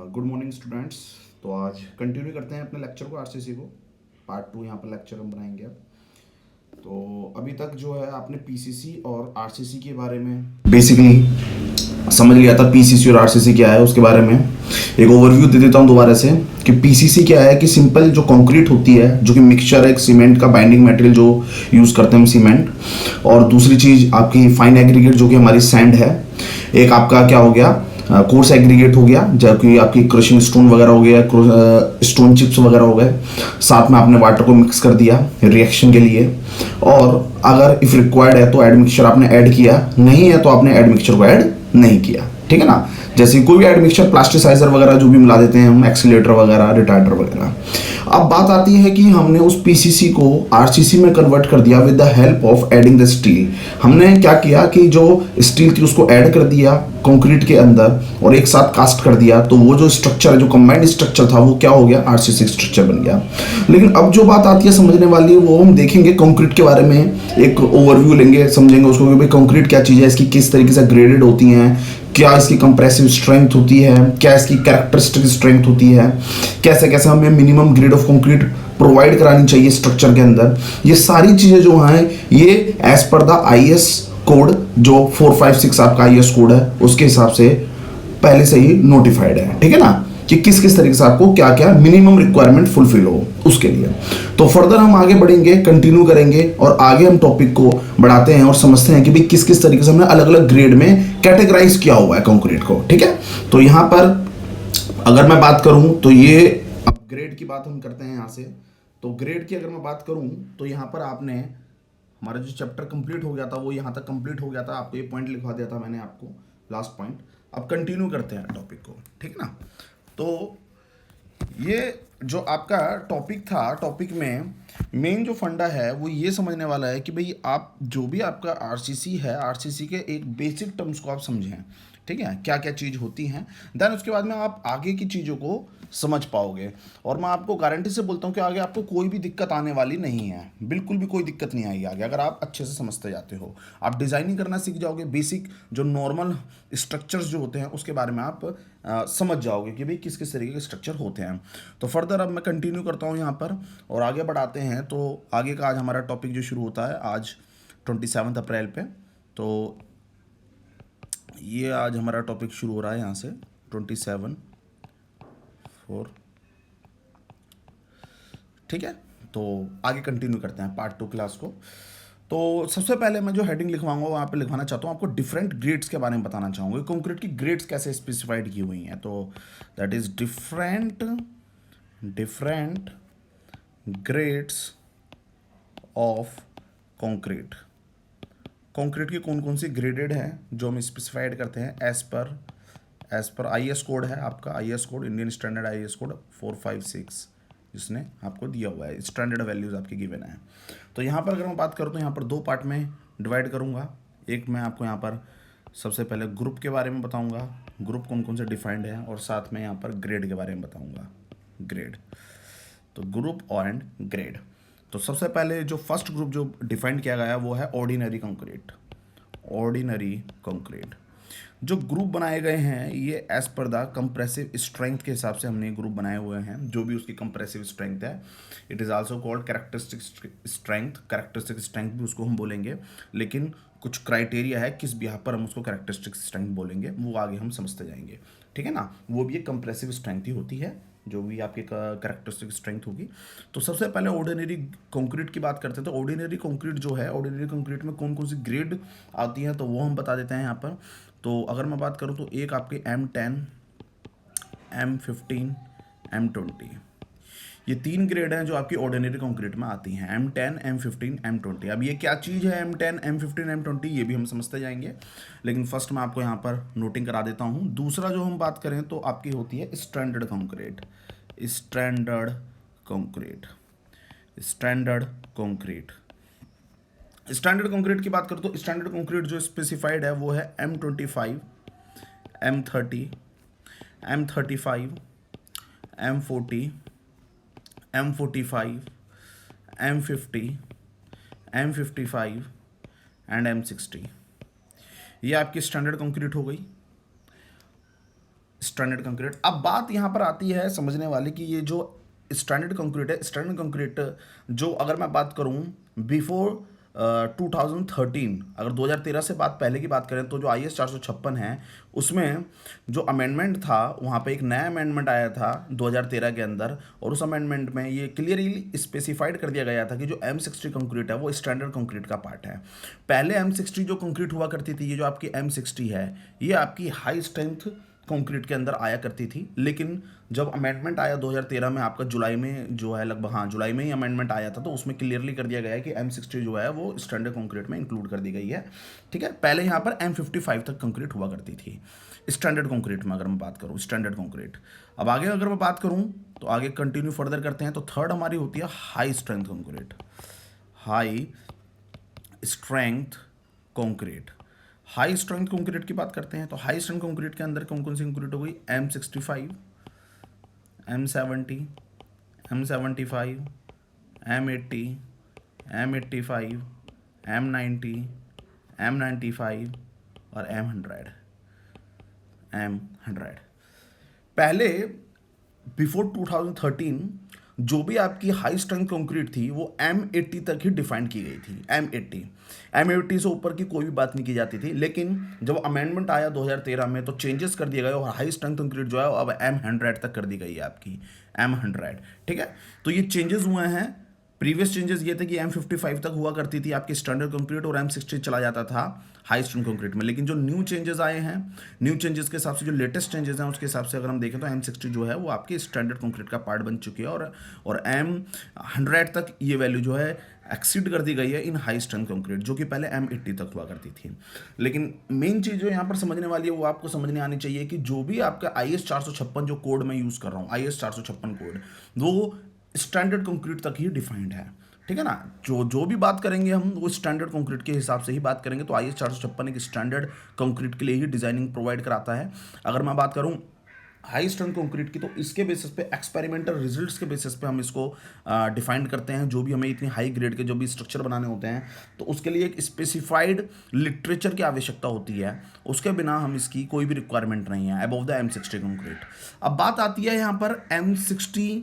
Good morning students. तो आज continue करते हैं अपने लेक्चर को, आरसीसी को। पार्ट 2 यहाँ पर लेक्चर हम बनाएंगे अब। तो अभी तक जो है आपने पीसीसी और आरसीसी के बारे में बेसिकली समझ लिया था। पीसीसी और आरसीसी क्या है उसके बारे में एक ओवरव्यू दे देता हूँ दोबारा से कि पीसीसी क्या है। कि सिंपल जो कंक्रीट होती है, जो कि मिक्सचर है एक सीमेंट का बाइंडिंग मटेरियल जो यूज़ करते हैं हम सीमेंट, और दूसरी चीज़ आपकी फाइन एग्रीगेट जो कि हमारी सैंड है। एक आपका क्या हो गया, कोर्स एग्रीगेट हो गया, जबकि आपकी क्रशिंग स्टोन वगैरह हो गया, स्टोन चिप्स वगैरह हो गए। साथ में आपने वाटर को मिक्स कर दिया रिएक्शन के लिए, और अगर इफ रिक्वायर्ड है तो एड मिक्सचर आपने ऐड किया, नहीं है तो आपने एड मिक्सचर को ऐड नहीं किया। ठीक है ना। जैसे कोई भी एड मिक्सचर, प्लास्टिसाइजर वगैरह जो भी मिला देते हैं हम, एक्सीलेटर वगैरह, रिटार्डर वगैरह। अब बात आती है कि हमने उस पीसीसी को आरसीसी में कन्वर्ट कर दिया with the help of adding the steel. हमने क्या किया कि जो स्टील थी उसको ऐड कर दिया कंक्रीट के अंदर और एक साथ कास्ट कर दिया, तो वो जो स्ट्रक्चर है, जो कंबाइंड स्ट्रक्चर था, वो क्या हो गया, आरसीसी स्ट्रक्चर बन गया। लेकिन अब जो बात आती है समझने वाली, वो हम देखेंगे कंक्रीट के बारे में एक ओवरव्यू लेंगे, समझेंगे उसको कि भाई कंक्रीट क्या चीज़ है, इसकी किस तरीके से ग्रेडेड होती हैं, क्या इसकी कंप्रेसिव स्ट्रेंथ होती है, क्या इसकी कैरेक्टरिस्टिक स्ट्रेंथ होती है, कैसे कैसे हमें minimum grade of concrete provide करानी चाहिए स्ट्रक्चर के अंदर। ये सारी चीज़ें जो हैं ये as per the IS code, जो 456 आपका आईएस कोड है, उसके हिसाब से पहले से ही नोटिफाइड है। ठीक है ना, कि किस किस तरीके से आपको क्या क्या मिनिमम रिक्वायरमेंट फुलफिल हो उसके लिए। तो फर्दर हम आगे बढ़ेंगे, कंटिन्यू करेंगे और आगे हम टॉपिक को बढ़ाते हैं और समझते हैं कि भाई किस किस तरीके से हमने अलग अलग ग्रेड में कैटेगराइज किया हुआ है कंक्रीट को। ठीक है। तो यहाँ पर अगर मैं बात करूं तो ये अब ग्रेड की बात हम करते हैं यहाँ से। तो ग्रेड की अगर मैं बात करूं तो यहाँ पर आपने हमारा जो चैप्टर कंप्लीट हो गया था वो यहाँ तक कंप्लीट हो गया था। आपको ये पॉइंट लिखवा दिया था मैंने आपको, लास्ट पॉइंट। अब कंटिन्यू करते हैं टॉपिक को। ठीक ना। तो ये जो आपका टॉपिक था, टॉपिक में मेन जो फंडा है वो ये समझने वाला है कि भाई आप जो भी आपका आरसीसी है, आरसीसी के एक बेसिक टर्म्स को आप समझें। ठीक है, क्या क्या चीज़ होती हैं, देन उसके बाद में आप आगे की चीज़ों को समझ पाओगे। और मैं आपको गारंटी से बोलता हूँ कि आगे आपको कोई भी दिक्कत आने वाली नहीं है, बिल्कुल भी कोई दिक्कत नहीं आएगी आगे, अगर आप अच्छे से समझते जाते हो। आप डिज़ाइनिंग करना सीख जाओगे, बेसिक जो नॉर्मल स्ट्रक्चर्स जो होते हैं उसके बारे में आप समझ जाओगे कि भाई किस किस तरीके के स्ट्रक्चर होते हैं। तो फर्दर अब मैं कंटिन्यू करता हूँ यहाँ पर और आगे बढ़ाते हैं। तो आगे का आज हमारा टॉपिक जो शुरू होता है आज 27 अप्रैल पे। तो ये आज हमारा टॉपिक शुरू हो रहा है यहाँ से 27/4। ठीक है। तो आगे कंटिन्यू करते हैं पार्ट 2 क्लास को। तो सबसे पहले मैं जो हेडिंग लिखवाऊंगा वहाँ पे लिखवाना चाहता हूँ, आपको डिफरेंट ग्रेड्स के बारे में बताना चाहूँगा, कंक्रीट की ग्रेड्स कैसे स्पेसिफाइड की हुई हैं। तो that is different different grades of concrete. Concrete की कौन कौन सी ग्रेडेड हैं जो हम स्पेसिफाइड करते हैं एज पर आईएस कोड है आपका, IS code, Indian standard IS code 456, जिसने आपको दिया हुआ है, स्टैंडर्ड वैल्यूज़ आपकी गिवन है। तो यहाँ पर अगर मैं बात करूँ तो यहाँ पर दो पार्ट में डिवाइड करूँगा। एक मैं आपको यहाँ पर सबसे पहले ग्रुप के बारे में बताऊँगा, ग्रुप कौन कौन से डिफाइंड है, और साथ में यहाँ पर ग्रेड के बारे में बताऊँगा, ग्रेड। तो ग्रुप एंड ग्रेड। तो सबसे पहले जो फर्स्ट ग्रुप जो डिफाइंड किया गया है वो है ऑर्डिनरी कंक्रीट। ऑर्डिनरी कंक्रीट जो ग्रुप बनाए गए हैं ये as per the compressive strength के हिसाब से हमने ग्रुप बनाए हुए हैं, जो भी उसकी कंप्रेसिव स्ट्रेंथ है। It is also called characteristic strength, characteristic strength भी उसको हम बोलेंगे, लेकिन कुछ क्राइटेरिया है किस बिहाफ पर हम उसको कैरेक्टरिस्टिक स्ट्रेंथ बोलेंगे वो आगे हम समझते जाएंगे। ठीक है ना। वो भी एक कंप्रेसिव स्ट्रेंथ ही होती है जो भी आपकी कैरेक्टरिस्टिक स्ट्रेंथ होगी। तो सबसे पहले ऑर्डिनरी कंक्रीट की बात करते हैं। तो ऑर्डिनरी कंक्रीट जो है, ऑर्डिनरी कंक्रीट में कौन कौन सी ग्रेड आती है तो वो हम बता देते हैं यहाँ पर। तो अगर मैं बात करूँ तो एक आपके M10, M15, M20, ये तीन ग्रेड हैं जो आपकी ऑर्डिनरी कंक्रीट में आती हैं, M10, M15, M20। अब ये क्या चीज़ है M10, M15, M20, ये भी हम समझते जाएंगे, लेकिन फर्स्ट मैं आपको यहाँ पर नोटिंग करा देता हूँ। दूसरा जो हम बात करें तो आपकी होती है standard concrete. Standard concrete, standard concrete. Standard concrete की बात करें तो स्टैंडर्ड कंक्रीट जो स्पेसिफाइड है वो है M25, M30, M35, M40, M45, M50, M55 and M60। ये आपकी स्टैंडर्ड कंक्रीट हो गई। Standard concrete. अब बात यहाँ पर आती है समझने वाली कि ये जो स्टैंडर्ड कंक्रीट है, स्टैंडर्ड कंक्रीट जो अगर मैं बात करूँ बिफोर 2013, अगर 2013 से बात पहले की बात करें तो जो IS 456 है उसमें जो अमेंडमेंट था वहाँ पे एक नया अमेंडमेंट आया था 2013 के अंदर, और उस अमेंडमेंट में ये क्लियरली स्पेसिफाइड कर दिया गया था कि जो M60 कंक्रीट है वो स्टैंडर्ड कंक्रीट का पार्ट है। पहले M60 जो कंक्रीट हुआ करती थी, ये जो आपकी M60 है ये आपकी हाई स्ट्रेंथ कंक्रीट के अंदर आया करती थी, लेकिन जब अमेंडमेंट आया 2013 में आपका जुलाई में जो है लगभग, हाँ जुलाई में ही अमेंडमेंट आया था, तो उसमें क्लियरली कर दिया गया है कि M60 जो है वो स्टैंडर्ड कंक्रीट में इंक्लूड कर दी गई है। ठीक है, पहले यहाँ पर M55 तक कंक्रीट हुआ करती थी स्टैंडर्ड कंक्रीट में, अगर मैं बात करूँ स्टैंडर्ड कंक्रीट। अब आगे अगर मैं बात करूँ तो आगे कंटिन्यू फर्दर करते हैं, तो थर्ड हमारी होती है high strength concrete. High strength concrete, high strength concrete की बात करते हैं तो हाई स्ट्रेंथ कंक्रीट के अंदर कौन कौन सी कंक्रीट हो गई? M65, M70, M75, M80, M85, M90, M95 और M100। पहले बिफोर 2013 जो भी आपकी हाई स्ट्रेंथ कंक्रीट थी वो M80 तक ही डिफाइन की गई थी। M80 से ऊपर की कोई भी बात नहीं की जाती थी, लेकिन जब अमेंडमेंट आया 2013 में तो चेंजेस कर दिए गए और हाई स्ट्रेंथ कंक्रीट जो है अब M100 तक कर दी गई है आपकी M100। ठीक है, तो ये चेंजेस हुए हैं। प्रीवियस चेंजेस ये थे कि M55 तक हुआ करती थी आपकी स्टैंडर्ड कंक्रीट और M60 चला जाता था हाई स्ट्रेंथ कंक्रीट में, लेकिन जो न्यू चेंजेस आए हैं, न्यू चेंजेस के हिसाब से जो लेटेस्ट चेंजेस हैं उसके हिसाब से अगर हम देखें तो M60 जो है वो आपकी स्टैंडर्ड कंक्रीट का पार्ट बन चुकी है, और M100 तक ये वैल्यू जो है एक्सीड कर दी गई है इन हाई स्ट्रेंथ कंक्रीट, जो कि पहले M80 तक हुआ करती थी। लेकिन मेन चीज़ जो यहाँ पर समझने वाली है वो आपको समझने आनी चाहिए कि जो भी आपका IS 456 जो कोड मैं यूज़ कर रहा हूँ, IS 456 कोड, वो स्टैंडर्ड कंक्रीट तक ही डिफाइंड है। ठीक है ना, जो भी बात करेंगे हम वो स्टैंडर्ड कंक्रीट के हिसाब से ही बात करेंगे। तो IS 456 एक स्टैंडर्ड कंक्रीट के लिए ही डिजाइनिंग प्रोवाइड कराता है। अगर मैं बात करूं हाई स्ट्रेंथ कंक्रीट की तो इसके बेसिस पे, एक्सपेरिमेंटल रिजल्ट्स के बेसिस पे हम इसको डिफाइन करते हैं। जो भी हमें इतनी हाई ग्रेड के जो भी स्ट्रक्चर बनाने होते हैं तो उसके लिए एक स्पेसिफाइड लिटरेचर की आवश्यकता होती है, उसके बिना हम इसकी कोई भी रिक्वायरमेंट नहीं है अबव द M60 कंक्रीट। अब बात आती है यहाँ पर M60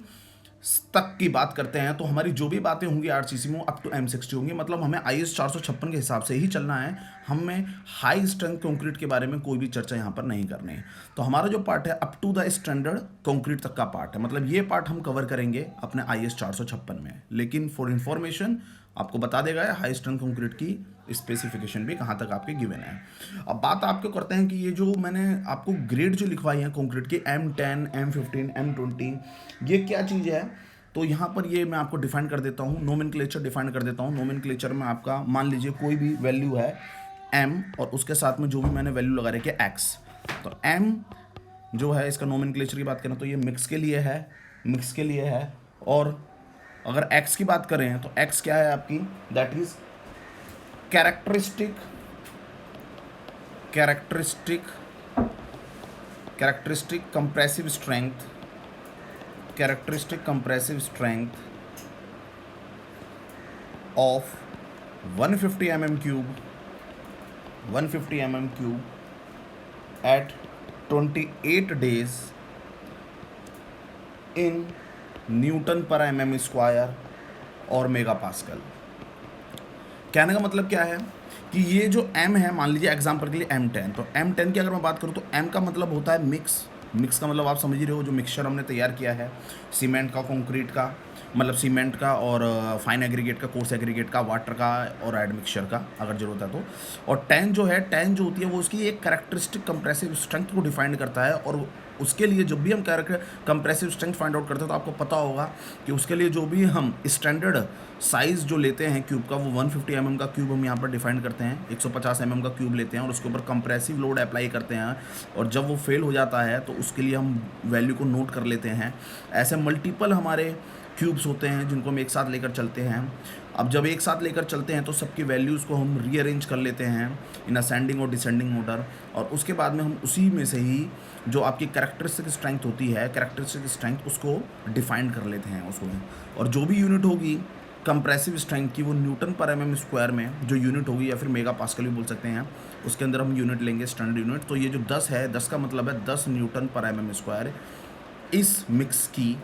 तक की बात करते हैं, तो हमारी जो भी बातें होंगी आरसीसी में अप टू M60 होंगी, मतलब हमें IS 456 के हिसाब से ही चलना है, हमें हाई स्ट्रेंथ कंक्रीट के बारे में कोई भी चर्चा यहाँ पर नहीं करनी है। तो हमारा जो पार्ट है up to the standard concrete तक का पार्ट है, मतलब ये पार्ट हम कवर करेंगे अपने IS 456 में। लेकिन फॉर इंफॉर्मेशन आपको बता देगा हाई स्ट्रेंथ कंक्रीट की स्पेसिफिकेशन भी कहाँ तक आपके गिवन है। अब बात आपको करते हैं कि ये जो मैंने आपको ग्रेड जो लिखवाई है कंक्रीट की M10, M15, M20, ये क्या चीज़ है? तो यहाँ पर ये मैं आपको डिफाइन कर देता हूँ, नोमेनक्लेचर डिफाइन कर देता हूँ। नोमेनक्लेचर में आपका मान लीजिए कोई भी वैल्यू है M और उसके साथ में जो भी मैंने वैल्यू लगा रखी है X, तो M जो है इसका नोमेनक्लेचर की बात करें तो ये मिक्स के लिए है, मिक्स के लिए है। और अगर X की बात करें तो X क्या है आपकी? That is characteristic compressive strength of 150 mm cube at 28 days in Newton पर mm स्क्वायर और मेगा पास्कल। कहने का मतलब क्या है कि ये जो M है, मान लीजिए एग्जाम्पल के लिए M10, तो M10 की अगर मैं बात करूँ तो M का मतलब होता है मिक्स का मतलब आप समझ ही रहे हो, जो मिक्सचर हमने तैयार किया है सीमेंट का, कंक्रीट का, मतलब सीमेंट का और फाइन एग्रीगेट का, कोर्स एग्रीगेट का, वाटर का और एड मिक्सचर का अगर जरूरत है तो। और 10 जो होती है वो उसकी एक कैरेक्टरिस्टिक कंप्रेसिव स्ट्रेंथ को डिफाइन करता है, और उसके लिए जब भी हम कंप्रेसिव स्ट्रेंथ फाइंड आउट करते हैं तो आपको पता होगा कि उसके लिए जो भी हम स्टैंडर्ड साइज़ जो लेते हैं क्यूब का, वो 150 mm का क्यूब हम यहाँ पर डिफाइन करते हैं, 150 mm का क्यूब लेते हैं और उसके ऊपर कंप्रेसिव लोड अप्लाई करते हैं, और जब वो फेल हो जाता है तो उसके लिए हम वैल्यू को नोट कर लेते हैं। ऐसे मल्टीपल हमारे क्यूब्स होते हैं जिनको हम एक साथ लेकर चलते हैं। अब जब एक साथ लेकर चलते हैं तो सबकी वैल्यूज़ को हम रीअरेंज कर लेते हैं इन असेंडिंग और डिसेंडिंग ऑर्डर, और उसके बाद में हम उसी में से ही जो आपकी कैरेक्टरिस्टिक स्ट्रेंथ होती है, कैरेक्टरिस्टिक स्ट्रेंथ उसको डिफाइन कर लेते हैं उसको। और जो भी यूनिट होगी कंप्रेसिव स्ट्रेंथ की वो न्यूटन पर एम एम स्क्वायर में जो यूनिट होगी, या फिर मेगा पास्कल भी बोल सकते हैं, उसके अंदर हम यूनिट लेंगे स्टैंडर्ड यूनिट। तो ये जो 10 है, 10 का मतलब है 10 न्यूटन पर एम एम स्क्वायर इस मिक्स की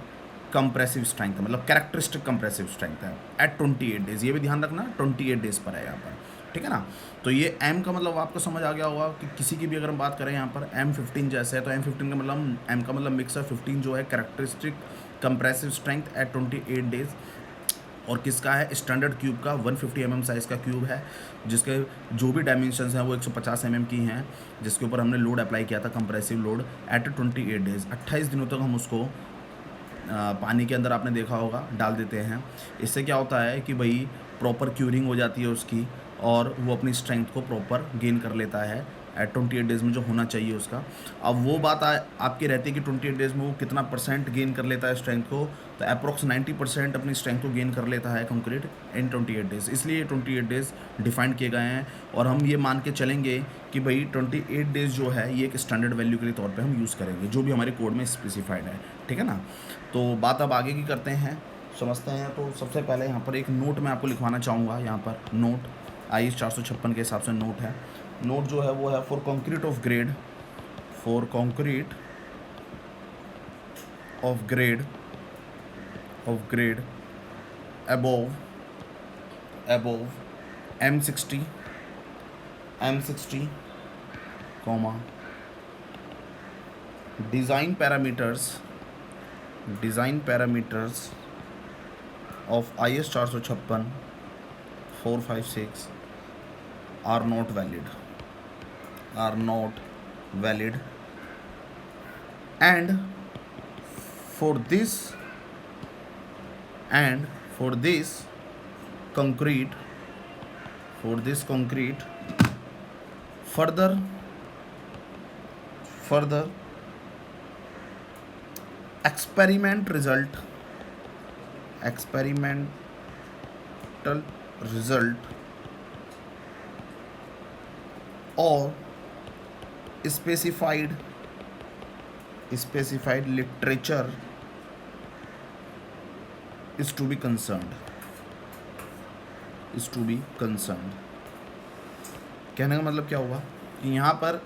कंप्रेसिव स्ट्रेंथ है, मतलब कैरेक्टरिस्टिक कंप्रेसिव स्ट्रेंथ है एट 28 डेज। ये भी ध्यान रखना 28 डेज पर है यहाँ पर, ठीक है ना। तो ये M का मतलब आपको समझ आ गया होगा कि किसी की भी अगर हम बात करें यहाँ पर M15 जैसे है, तो M15 का मतलब M का मतलब मिक्स है, 15 जो है characteristic compressive strength eight 28 days. और किसका है, स्टैंडर्ड क्यूब का 150 mm साइज़ का क्यूब है, जिसके जो भी डायमेंशंस हैं वो 150 mm की हैं, जिसके ऊपर हमने लोड अप्लाई किया था कंप्रेसिव लोड एट 28 डेज। 28 दिनों तक हम उसको पानी के अंदर, आपने देखा होगा, डाल देते हैं। इससे क्या होता है कि भाई प्रॉपर क्यूरिंग हो जाती है उसकी, और वो अपनी स्ट्रेंथ को प्रॉपर गेन कर लेता है एट 28 डेज़ में जो होना चाहिए उसका। अब वो बात आपकी रहती है कि 28 डेज़ में वो कितना परसेंट गेन कर लेता है स्ट्रेंथ को, तो अप्रॉक्स 90% अपनी स्ट्रेंथ को गेन कर लेता है कंक्रीट इन 28 डेज़। इसलिए 28 डेज़ डिफाइंड किए गए हैं, और हम ये मान के चलेंगे कि भाई 28 डेज़ जो है ये एक स्टैंडर्ड वैल्यू के तौर पर हम यूज़ करेंगे, जो भी हमारे कोड में स्पेसिफाइड है, ठीक है ना। तो बात अब आगे की करते हैं, समझते हैं। तो सबसे पहले यहाँ पर एक नोट मैं आपको लिखवाना चाहूँगा। यहाँ पर नोट IS 456 के हिसाब से नोट है। नोट जो है वो है for concrete of grade, for concrete of grade above M60 comma design parameters of IS 456 456 are not valid and for this concrete further experimental result or specified literature is to be concerned। कहने का मतलब क्या हुआ कि यहाँ पर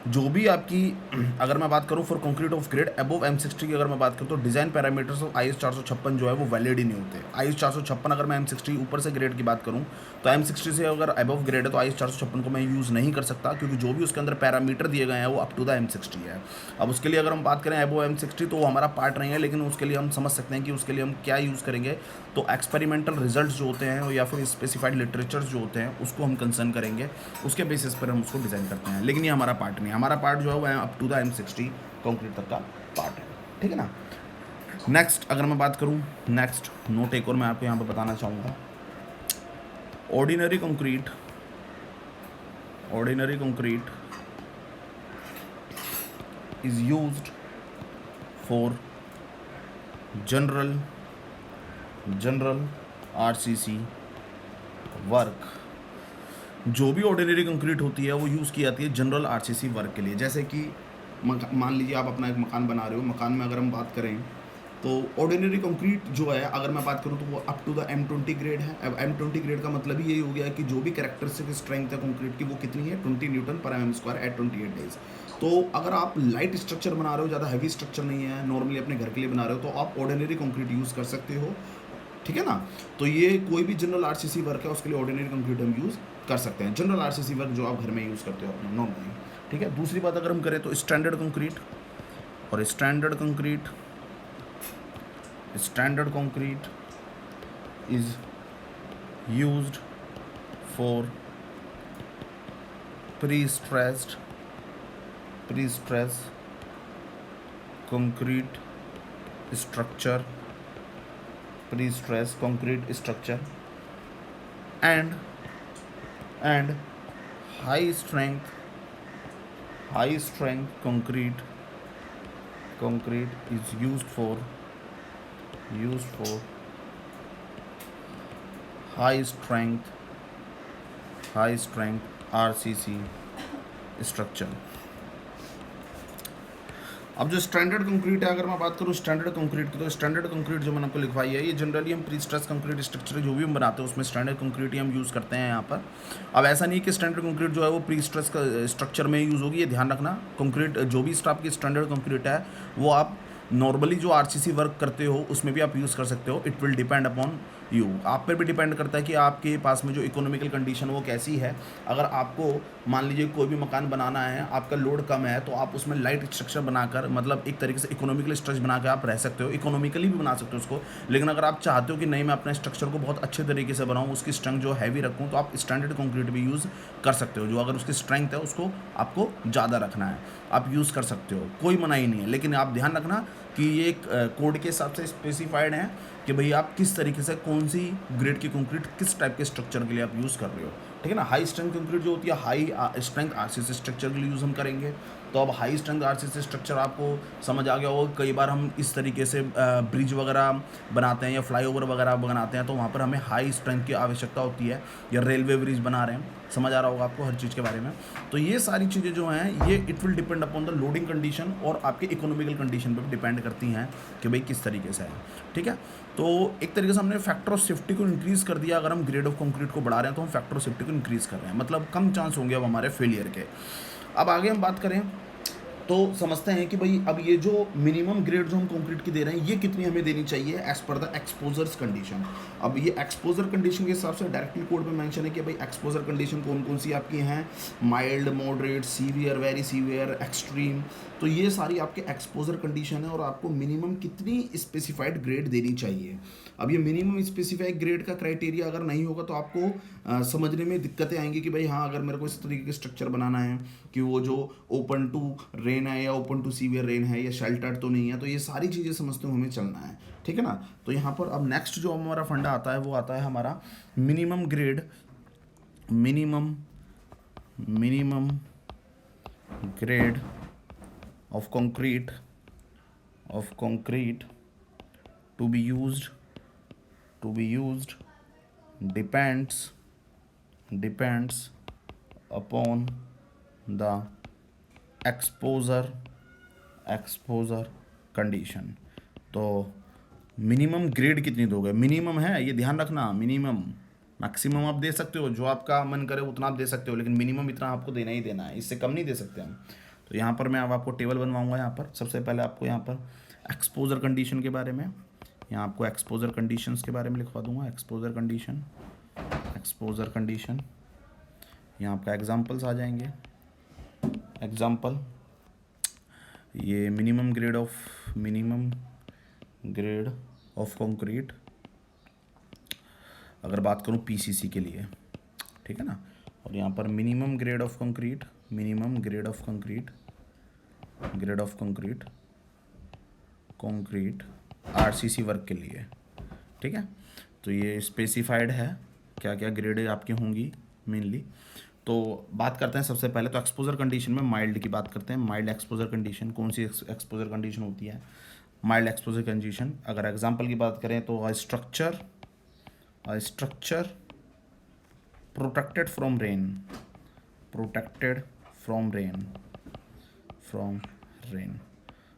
जो भी आपकी, अगर मैं बात करूँ for concrete of grade above M60 की अगर मैं बात करूँ, तो डिज़ाइन पैरामीटर्स ऑफ IS 456 जो है वो वैलिड ही नहीं होते। IS 456 अगर मैं M60 ऊपर से ग्रेड की बात करूँ, तो M60 से अगर अबव ग्रेड है तो IS 456 को मैं यूज़ नहीं कर सकता, क्योंकि जो भी उसके अंदर पैरामीटर दिए गए हैं वो अप टू द M60 है। अब उसके लिए अगर हम बात करें अबव M60 तो वो हमारा पार्ट नहीं है, लेकिन उसके लिए हम समझ सकते हैं कि उसके लिए हम क्या यूज़ करेंगे। तो एक्सपेरिमेंटल रिजल्ट्स जो होते हैं या फिर स्पेसिफाइड लिटरेचर्स जो होते हैं उसको हम कंसर्न करेंगे, उसके बेसिस पर हम उसको डिज़ाइन करते हैं। लेकिन ये हमारा पार्ट नहीं है, हमारा पार्ट जो है वो up to the M60 concrete तक का पार्ट है, ठीक है ना। नेक्स्ट अगर मैं बात करूँ, नेक्स्ट नोट एक और मैं आपको यहाँ पर बताना चाहूँगा। Ordinary concrete is used for general RCC work. जो भी ऑर्डिनरी कंक्रीट होती है वो यूज़ की जाती है जनरल RCC वर्क के लिए। जैसे कि मान लीजिए आप अपना एक मकान बना रहे हो, मकान में अगर हम बात करें तो ऑर्डिनरी कंक्रीट जो है अगर मैं बात करूँ तो वो up to the M20 grade है। अब M20 ग्रेड का मतलब ही यही हो गया कि जो भी कैरेक्टरिस्टिक स्ट्रेंथ है कंक्रीट की वो कितनी है, 20 न्यूटन पर mm स्क्वायर एट 28 डेज। तो अगर आप लाइट स्ट्रक्चर बना रहे हो, ज़्यादा हैवी स्ट्रक्चर नहीं है, नॉर्मली अपने घर के लिए बना रहे हो, तो आप ऑर्डिनरी कंक्रीट यूज़ कर सकते हो, ठीक है ना। तो ये कोई भी जनरल RCC वर्क है उसके लिए ऑर्डिनरी कंक्रीट हम यूज़ कर सकते हैं, जनरल RCC वर्क जो आप घर में यूज़ करते हो अपना नॉर्मली, ठीक है। दूसरी बात अगर हम करें तो स्टैंडर्ड कंक्रीट, और standard concrete is used for pre stress concrete structure and high strength concrete is used for high strength RCC structure। अब जो स्टैंडर्ड कंक्रीट है, अगर मैं बात करूँ स्टैंडर्ड कंक्रीट की, तो स्टैंडर्ड कंक्रीट जो मैंने आपको लिखवाई है, ये जनरली हम प्री स्ट्रेस कंक्रीट स्ट्रक्चर जो भी हम बनाते हैं उसमें स्टैंडर्ड कंक्रीट ही हम यूज़ करते हैं यहाँ पर। अब ऐसा नहीं कि स्टैंडर्ड कंक्रीट जो है वो प्री स्ट्रेस का स्ट्रक्चर में यूज़ होगी, ये ध्यान रखना। कंक्रीट जो भी स्टाफ की स्टैंडर्ड कंक्रीट है वो आप नॉर्मली जो आरसीसी वर्क करते हो उसमें भी आप यूज़ कर सकते हो। It will depend upon you, आप पर भी डिपेंड करता है कि आपके पास में जो इकोनॉमिकल कंडीशन वो कैसी है। अगर आपको मान लीजिए कोई भी मकान बनाना है, आपका लोड कम है, तो आप उसमें लाइट स्ट्रक्चर बनाकर, मतलब एक तरीके से इकोनॉमिकल स्ट्रक्चर बना के आप रह सकते हो, इकोनॉमिकली भी बना सकते हो उसको। लेकिन अगर आप चाहते हो कि नहीं मैं अपने स्ट्रक्चर को बहुत अच्छे तरीके से बनाऊँ, उसकी स्ट्रेंथ जो हैवी रखूँ, तो आप स्टैंडर्ड कंक्रीट भी यूज़ कर सकते हो। जो अगर उसकी स्ट्रेंथ है उसको आपको ज़्यादा रखना है, आप यूज़ कर सकते हो, कोई मनाही नहीं है। लेकिन आप ध्यान रखना कि ये एक कोड के हिसाब से स्पेसिफाइड है कि भाई आप किस तरीके से कौन सी ग्रेड की कंक्रीट किस टाइप के स्ट्रक्चर के लिए आप यूज़ कर रहे हो, ठीक है ना। हाई स्ट्रेंथ कंक्रीट जो होती है, हाई स्ट्रेंथ आरसीसी स्ट्रक्चर के लिए यूज़ हम करेंगे। तो अब हाई स्ट्रेंथ आरसीसी स्ट्रक्चर आपको समझ आ गया होगा। कई बार हम इस तरीके से ब्रिज वगैरह बनाते हैं या फ्लाईओवर वगैरह बनाते हैं, तो वहाँ पर हमें हाई स्ट्रेंथ की आवश्यकता होती है, या रेलवे ब्रिज बना रहे हैं, समझ आ रहा होगा आपको हर चीज़ के बारे में। तो ये सारी चीज़ें जो हैं ये it will depend upon the loading condition और आपके इकोनॉमिकल कंडीशन पर भी डिपेंड करती हैं कि भाई किस तरीके से है, ठीक है। तो एक तरीके से हमने फैक्टर ऑफ सेफ्टी को इंक्रीज़ कर दिया। अगर हम ग्रेड ऑफ कंक्रीट को बढ़ा रहे हैं तो हम फैक्टर ऑफ सेफ्टी को इंक्रीज़ कर रहे हैं, मतलब कम चांस होंगे अब हमारे फेलियर के। अब आगे हम बात करें तो समझते हैं कि भाई अब ये जो मिनिमम ग्रेड जो हम कंक्रीट की दे रहे हैं ये कितनी हमें देनी चाहिए as per the exposures condition. अब ये एक्सपोजर कंडीशन के हिसाब से डायरेक्टली कोड में मेंशन है कि भाई एक्सपोजर कंडीशन कौन कौन सी आपकी हैं, mild, moderate, severe, very severe, extreme. तो ये सारी आपके एक्सपोजर कंडीशन है और आपको मिनिमम कितनी स्पेसिफाइड ग्रेड देनी चाहिए। अब ये मिनिमम स्पेसिफाइड ग्रेड का क्राइटेरिया अगर नहीं होगा तो आपको समझने में दिक्कतें आएंगी कि भाई हाँ, अगर मेरे को इस तरीके का स्ट्रक्चर बनाना है कि वो जो ओपन टू रेन है या ओपन टू सीवियर रेन है या शेल्टर्ड तो नहीं है, तो ये सारी चीज़ें समझते हुए हमें चलना है, ठीक है ना। तो यहाँ पर अब नेक्स्ट जो हमारा फंडा आता है वो आता है हमारा minimum grade, minimum grade of concrete to be used depends upon the exposure condition. तो मिनिमम ग्रेड कितनी दोगे, मिनिमम है ये ध्यान रखना, मिनिमम। मैक्सिमम आप दे सकते हो, जो आपका मन करे उतना आप दे सकते हो, लेकिन मिनिमम इतना आपको देना ही देना है, इससे कम नहीं दे सकते हम। तो यहाँ पर मैं अब आपको टेबल बनवाऊंगा। यहाँ पर सबसे पहले आपको यहाँ पर एक्सपोजर कंडीशन के बारे में, यहाँ आपको एक्सपोजर कंडीशंस के बारे में लिखवा दूंगा। एक्सपोजर कंडीशन यहाँ आपका एग्जांपल्स आ जाएंगे। एग्जांपल, ये मिनिमम ग्रेड ऑफ कंक्रीट अगर बात करूँ पीसीसी के लिए, ठीक है ना। और यहाँ पर minimum grade of concrete RCC work के लिए, ठीक है। तो ये स्पेसिफाइड है क्या क्या ग्रेड आपकी होंगी मेनली। तो बात करते हैं सबसे पहले तो एक्सपोजर कंडीशन में माइल्ड की बात करते हैं। माइल्ड एक्सपोजर कंडीशन, कौन सी एक्सपोजर कंडीशन होती है माइल्ड एक्सपोजर कंडीशन। अगर एग्जांपल की बात करें तो स्ट्रक्चर प्रोटेक्टेड फ्रॉम रेन।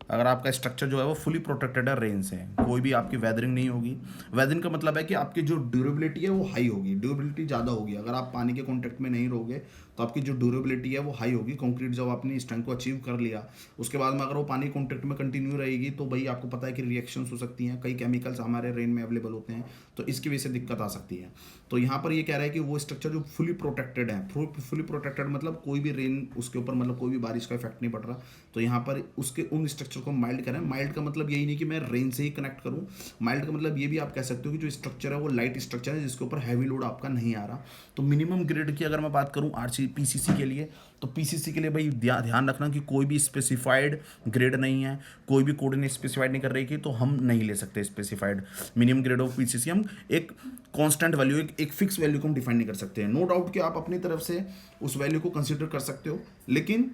अगर आपका स्ट्रक्चर जो है वो फुली प्रोटेक्टेड है रेन से, कोई भी आपकी वेदरिंग नहीं होगी। वेदरिंग का मतलब है कि आपकी जो ड्यूरेबिलिटी है वो हाई होगी, ड्यूरेबिलिटी ज़्यादा होगी। अगर आप पानी के कॉन्टेक्ट में नहीं रहोगे तो आपकी जो ड्यूरेबिलिटी है वो हाई होगी। कंक्रीट जब आपने स्ट्रेंथ को अचीव कर लिया उसके बाद में अगर वो पानी कॉन्टेक्ट में कंटिन्यू रहेगी तो भाई आपको पता है कि रिएक्शंस हो सकती हैं, कई केमिकल्स हमारे रेन में अवेलेबल होते हैं, तो इसकी वजह से दिक्कत आ सकती है। तो यहाँ पर ये कह रहा है कि वो स्ट्रक्चर जो फुली प्रोटेक्टेड है, फुली प्रोटेक्टेड मतलब कोई भी रेन उसके ऊपर, मतलब कोई भी बारिश का इफेक्ट नहीं पड़ रहा, तो यहाँ पर उसके उन स्ट्रक्चर को माइल्ड करें। माइल्ड का मतलब यही नहीं कि मैं रेन से ही कनेक्ट करूँ, माइल्ड का मतलब ये भी आप कह सकते हो कि जो स्ट्रक्चर है वो लाइट स्ट्रक्चर है जिसके ऊपर हैवी लोड आपका नहीं आ रहा। तो मिनिमम ग्रेड की अगर मैं बात करूँ पीसीसी के लिए, तो पीसीसी के लिए भाई ध्यान रखना कि कोई भी स्पेसिफाइड ग्रेड नहीं है, कोई भी कोड ने स्पेसिफाइड नहीं कर रही कि तो हम नहीं ले सकते specified minimum grade of PCC. हम एक कांस्टेंट वैल्यू, एक फिक्स वैल्यू को हम डिफाइन नहीं कर सकते हैं। नो डाउट कि आप अपनी तरफ से उस वैल्यू को कंसिडर कर सकते हो, लेकिन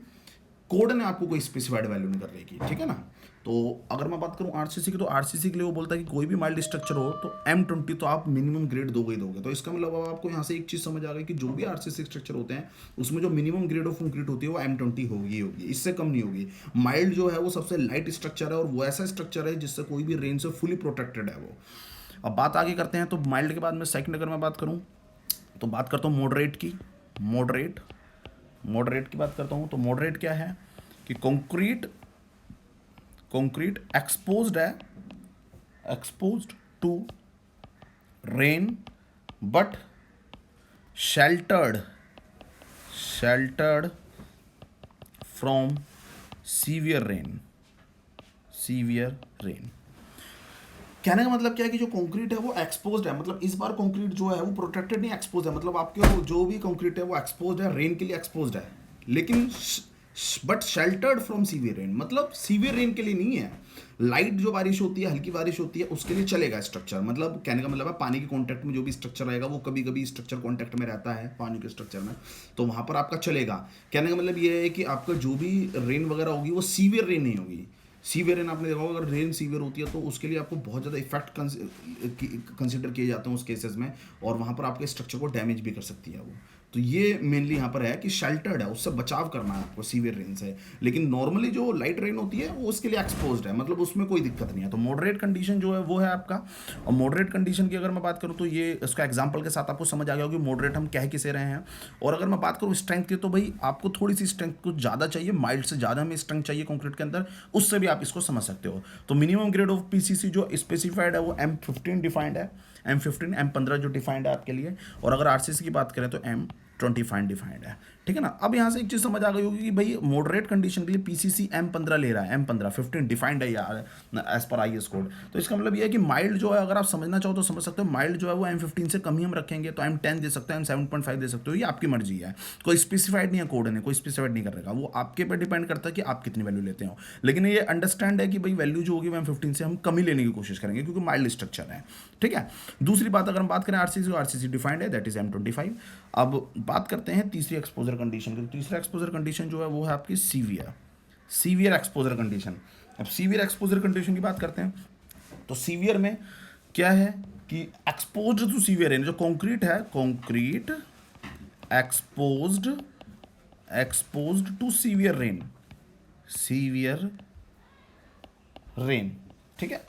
कोड ने आपको कोई स्पेसिफाइड वैल्यू नहीं कर रहेगी, ठीक है ना। तो अगर मैं बात करूं आरसीसी की, तो आरसीसी के लिए वो बोलता है कि कोई भी माइल्ड स्ट्रक्चर हो तो M20 तो आप मिनिमम ग्रेड दोगे ही दोगे। तो इसका मतलब अब आपको यहाँ से एक चीज़ समझ आ गई कि जो भी आरसीसी स्ट्रक्चर होते हैं उसमें जो मिनिमम ग्रेड ऑफ कंक्रीट होती है वो M20 होगी होगी, इससे कम नहीं होगी। माइल्ड जो है वो सबसे लाइट स्ट्रक्चर है और वो ऐसा स्ट्रक्चर है जिससे कोई भी रेन से फुली प्रोटेक्टेड है वो। अब बात आगे करते हैं। तो माइल्ड के बाद में सेकंड अगर मैं बात करूं तो बात करता हूं मॉडरेट की। मॉडरेट की बात करता हूं तो मॉडरेट क्या है कि concrete exposed to rain but sheltered from severe rain. कहने का मतलब क्या है कि जो कंक्रीट है वो एक्सपोज्ड है, मतलब इस बार कंक्रीट जो है वो प्रोटेक्टेड नहीं, एक्सपोज है। मतलब आपके जो भी कंक्रीट है वो एक्सपोज्ड है, रेन के लिए एक्सपोज्ड है, लेकिन but sheltered from severe rain, मतलब सीवियर रेन के लिए नहीं है। लाइट जो बारिश होती है, हल्की बारिश होती है, उसके लिए चलेगा स्ट्रक्चर। मतलब कहने का मतलब है पानी के कांटेक्ट में जो भी स्ट्रक्चर रहेगा वो कभी कभी स्ट्रक्चर कांटेक्ट में रहता है पानी के स्ट्रक्चर में, तो वहां पर आपका चलेगा। कहने का मतलब ये है कि आपका जो भी रेन वगैरह होगी वो सीवियर रेन नहीं होगी। सीवियर रेन आपने देखा होगा, अगर रेन सीवियर होती है तो उसके लिए आपको बहुत ज़्यादा इफेक्ट कंसिडर किए जाते हैं उस केसेस में, और वहाँ पर आपके स्ट्रक्चर को डैमेज भी कर सकती है वो। तो ये मेनली यहाँ पर है कि शेल्टर्ड है, उससे बचाव करना है आपको सीवियर रेन से। लेकिन नॉर्मली जो लाइट रेन होती है वो उसके लिए एक्सपोज्ड है, मतलब उसमें कोई दिक्कत नहीं है। तो मॉडरेट कंडीशन जो है वो है आपका। और मॉडरेट कंडीशन की अगर मैं बात करूँ तो ये इसका एग्जाम्पल के साथ आपको समझ आ गया होगा कि मॉडरेट हम कह किसे रहे हैं। और अगर मैं बात करूँ स्ट्रेंथ की, तो भाई आपको थोड़ी सी स्ट्रेंथ कुछ ज़्यादा चाहिए, माइल्ड से ज़्यादा हमें स्ट्रेंथ चाहिए कंक्रीट के अंदर, उससे भी आप इसको समझ सकते हो। तो मिनिमम ग्रेड ऑफ पीसीसी जो स्पेसिफाइड है वो M15 डिफाइंड है, M15 जो डिफाइंड है आपके लिए। और अगर आरसीसी की बात करें तो M25 डिफाइंड है, ठीक है ना। अब यहाँ से एक चीज़ समझ आ गई होगी कि भाई मॉडरेट कंडीशन के लिए पीसीसी M15 ले रहा है, M15 डिफाइंड है यार एज पर आईएस कोड। तो इसका मतलब ये है कि माइल्ड जो है, अगर आप समझना चाहो तो समझ सकते हो, माइल्ड जो है वो M15 से कम ही हम रखेंगे, तो M10 दे सकते हो, M7.5 दे सकते हो, ये आपकी मर्जी है। कोई स्पेसिफाइड नहीं है, कोड ने कोई स्पेसिफाइड नहीं करेगा, वो आपके पर डिपेंड करता है कि आप कितनी वैल्यू लेते हो। लेकिन ये अंडरस्टैंड है कि भाई वैल्यू जो होगी वो M15 से हम कम ही लेने की कोशिश करेंगे क्योंकि माइल्ड स्ट्रक्चर है, ठीक है। दूसरी बात अगर हम बात करें आरसीसी डिफाइंड है, दैट इज M25। अब बात करते हैं तीसरी एक्सपोजर कंडीशन की। तीसरा एक्सपोजर कंडीशन जो है वो है आपकी सीवियर एक्सपोजर कंडीशन। अब सीवियर एक्सपोजर कंडीशन की बात करते हैं तो सीवियर में क्या है कि एक्सपोज्ड टू सीवियर रेन, जो कंक्रीट है, concrete exposed to severe rain, ठीक है।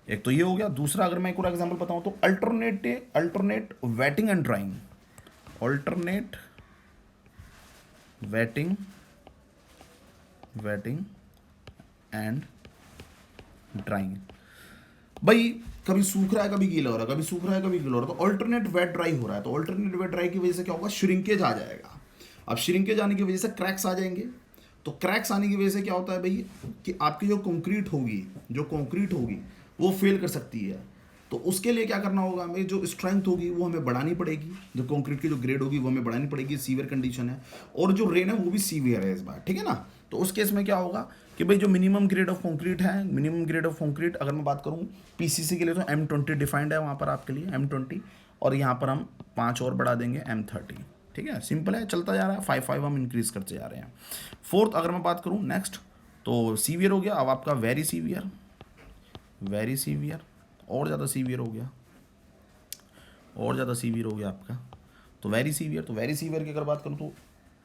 एक तो ये हो गया। दूसरा अगर मैं एक और एग्जांपल बताऊं तो alternate waiting and drawing, alternate waiting and drawing. भाई कभी सूख रहा है, कभी गीला हो रहा है, कभी सूख रहा है, कभी गीला हो रहा है, तो अल्टरनेट वेट ड्राई हो रहा है। तो अल्टरनेट वेट ड्राई की वजह से क्या होगा, श्रिंकेज आ जाएगा। अब श्रिंकेज आने की वजह से क्रैक्स आ जाएंगे। तो क्रैक्स आने की वजह से क्या होता है भाई कि आपकी जो कंक्रीट होगी वो फेल कर सकती है। तो उसके लिए क्या करना होगा, हमें जो स्ट्रेंथ होगी वो हमें बढ़ानी पड़ेगी, जो कंक्रीट की जो ग्रेड होगी वो हमें बढ़ानी पड़ेगी। सीवियर कंडीशन है और जो रेन है वो भी सीवियर है इस बार, ठीक है ना। तो उस केस में क्या होगा कि भाई जो मिनिमम ग्रेड ऑफ कंक्रीट अगर मैं बात करूँ पीसीसी के लिए तो M20 डिफाइंड है वहाँ पर आपके लिए M20, और यहाँ पर हम 5 और बढ़ा देंगे M30, ठीक है। सिंपल है, चलता जा रहा है, 5 हम इंक्रीज करते जा रहे हैं। फोर्थ अगर मैं बात करूँ नेक्स्ट, तो सीवियर हो गया। अब आपका वेरी सीवियर, और ज़्यादा सीवियर हो गया आपका। तो वेरी सीवियर की अगर बात करूँ तो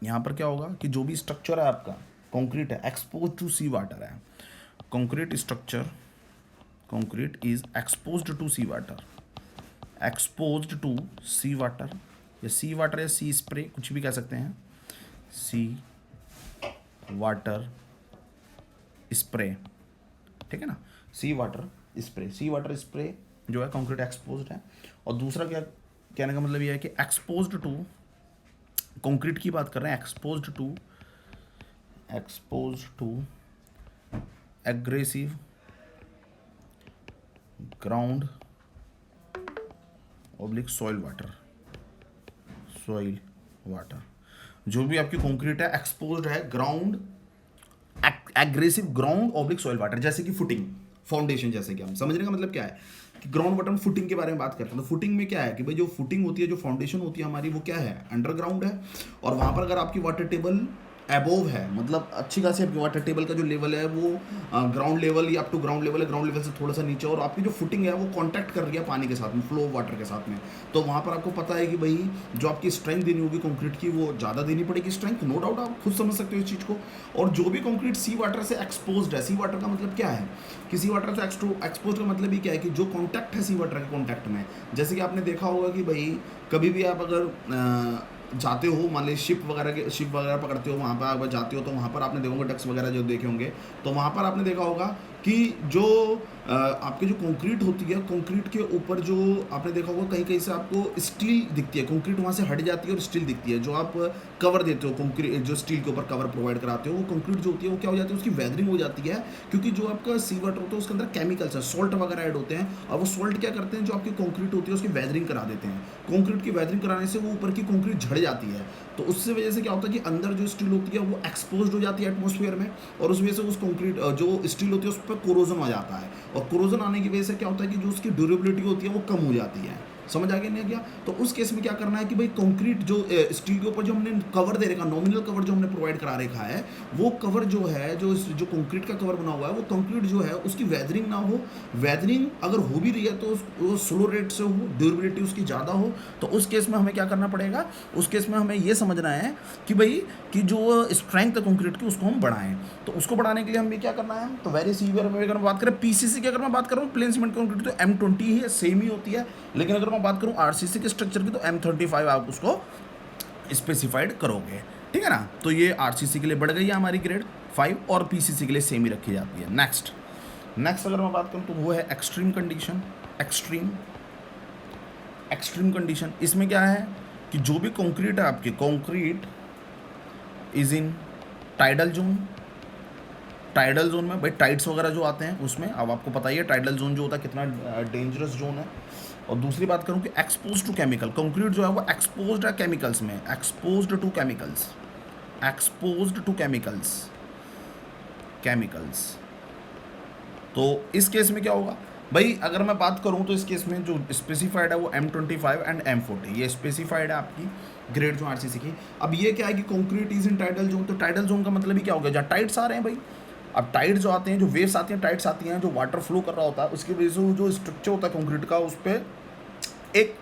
यहाँ पर क्या होगा कि जो भी स्ट्रक्चर है आपका कंक्रीट है, एक्सपोज टू सी वाटर है, concrete is exposed to sea water, या सी वाटर या सी स्प्रे, कुछ भी कह सकते हैं, सी वाटर स्प्रे, ठीक है ना। सी वाटर स्प्रे जो है कंक्रीट एक्सपोज्ड है। और दूसरा क्या कहने का मतलब ये है कि एक्सपोज्ड टू, कंक्रीट की बात कर रहे हैं, exposed to aggressive ground oblique soil water. जो भी आपकी कंक्रीट है एक्सपोज्ड है aggressive ground oblique soil water, जैसे कि फुटिंग, फाउंडेशन, जैसे कि हम समझने का मतलब क्या है कि ग्राउंड वाटर, फुटिंग के बारे में बात करते हैं। तो फुटिंग में क्या है कि भाई जो फुटिंग होती है, जो फाउंडेशन होती है हमारी, वो क्या है, अंडरग्राउंड है। और वहां पर अगर आपकी वाटर टेबल एबोव है, मतलब अच्छी खासी आपकी वाटर टेबल का जो लेवल है वो ग्राउंड लेवल या अप टू ग्राउंड लेवल है, ग्राउंड लेवल से थोड़ा सा नीचे, और आपकी जो फुटिंग है वो कांटेक्ट कर रही है पानी के साथ में, फ्लो ऑफ वाटर के साथ में, तो वहाँ पर आपको पता है कि भाई जो आपकी स्ट्रेंथ देनी होगी कंक्रीट की वो ज़्यादा देनी पड़ेगी स्ट्रेंथ, नो डाउट आप खुद समझ सकते हो इस चीज़ को। और जो भी कंक्रीट सी वाटर से एक्सपोज्ड है, सी वाटर का मतलब क्या है कि सी वाटर से एक्सपोज का मतलब ही क्या है कि जो कॉन्टैक्ट है सी वाटर के कॉन्टैक्ट में, जैसे कि आपने देखा होगा कि भाई कभी भी आप अगर जाते हो, मान लीजिए शिप वगैरह पकड़ते हो, वहाँ पर अगर जाते हो तो वहाँ पर आपने देखोगे डक्स वगैरह जो देखे होंगे, तो वहाँ पर आपने देखा होगा कि जो आपकी जो कंक्रीट होती है, कंक्रीट के ऊपर जो आपने देखा होगा कहीं कहीं से आपको स्टील दिखती है, कंक्रीट वहाँ से हट जाती है और स्टील दिखती है, जो आप कवर देते हो कंक्रीट, जो स्टील के ऊपर कवर प्रोवाइड कराते हो, वो कंक्रीट जो होती है वो क्या हो जाती है, उसकी वेदरिंग हो जाती है, क्योंकि जो आपका सी वाटर होता है उसके अंदर केमिकल्स है, सॉल्ट वगैरह ऐड होते हैं, और वो सॉल्ट क्या करते हैं, जो आपकी कंक्रीट होती है उसकी वेदरिंग करा देते हैं, कंक्रीट की वेदरिंग कराने से वो ऊपर की कंक्रीट झड़ जाती है, तो उससे वजह से क्या होता है कि अंदर जो स्टील होती है वो एक्सपोज हो जाती है एटमॉस्फेयर में, और उस वजह से उस कंक्रीट जो स्टील होती है उस पर कोरोजन आ जाता है, और कोरोजन आने की वजह से क्या होता है कि जो उसकी ड्यूरेबिलिटी होती है वो कम हो जाती है। समझ आ गया नहीं गया? तो उस केस में क्या करना है कि भाई कंक्रीट जो स्टील के ऊपर जो हमने कवर दे रखा, नॉमिनल कवर जो हमने प्रोवाइड करा रखा है, वो कवर जो है, जो कंक्रीट का कवर बना हुआ है, वो कंक्रीट जो है उसकी वेदरिंग ना हो, वेदरिंग अगर हो भी रही है तो वो स्लो रेट से हो, ड्यूरेबिलिटी उसकी ज़्यादा हो, तो उस केस में हमें क्या करना पड़ेगा, उस केस में हमें ये समझना है कि भाई कि जो स्ट्रेंथ है कंक्रीट की उसको हम बढ़ाएं, तो उसको बढ़ाने के लिए हमें क्या करना है, तो वेरी सीवियर में अगर मैं बात करें पीसीसी की, अगर मैं बात करूँ प्लेन सीमेंट कंक्रीट तो M20 ही है, सेम ही होती है, लेकिन अगर मैं बात करूँ आरसीसी के स्ट्रक्चर की तो M35 आप उसको स्पेसिफाइड करोगे, ठीक है ना। तो ये आरसीसी के लिए बढ़ गई है हमारी ग्रेड 5 और पीसीसी के लिए सेम ही रखी जाती है। नेक्स्ट अगर मैं बात करूँ तो वो है एक्सट्रीम कंडीशन। एक्सट्रीम कंडीशन इसमें क्या है कि जो भी कंक्रीट है आपकी, concrete is in tidal zone में, भाई टाइड्स वगैरह जो आते हैं उसमें, अब आपको पता ही है टाइडल जोन जो होता है कितना डेंजरस जोन है। और दूसरी बात करूँ कि एक्सपोज टू केमिकल, कंक्रीट जो है वो एक्सपोज्ड है केमिकल्स में, एक्सपोज्ड टू केमिकल्स। तो इस केस में क्या होगा भाई, अगर मैं बात करूं तो इस केस में जो स्पेसिफाइड है वो M25 एंड M40, ये स्पेसिफाइड है आपकी ग्रेड जो आरसीसी की। अब ये क्या है कि concrete is in tidal zone, तो टाइडल जोन का मतलब ही क्या हो गया, जहाँ टाइड्स आ रहे हैं भाई, अब टाइड जो आते हैं, जो वेव्स आती हैं, टाइड्स आती हैं, जो वाटर फ्लो कर रहा होता है, उसकी वजह से जो स्ट्रक्चर होता है कंक्रीट का उस पर एक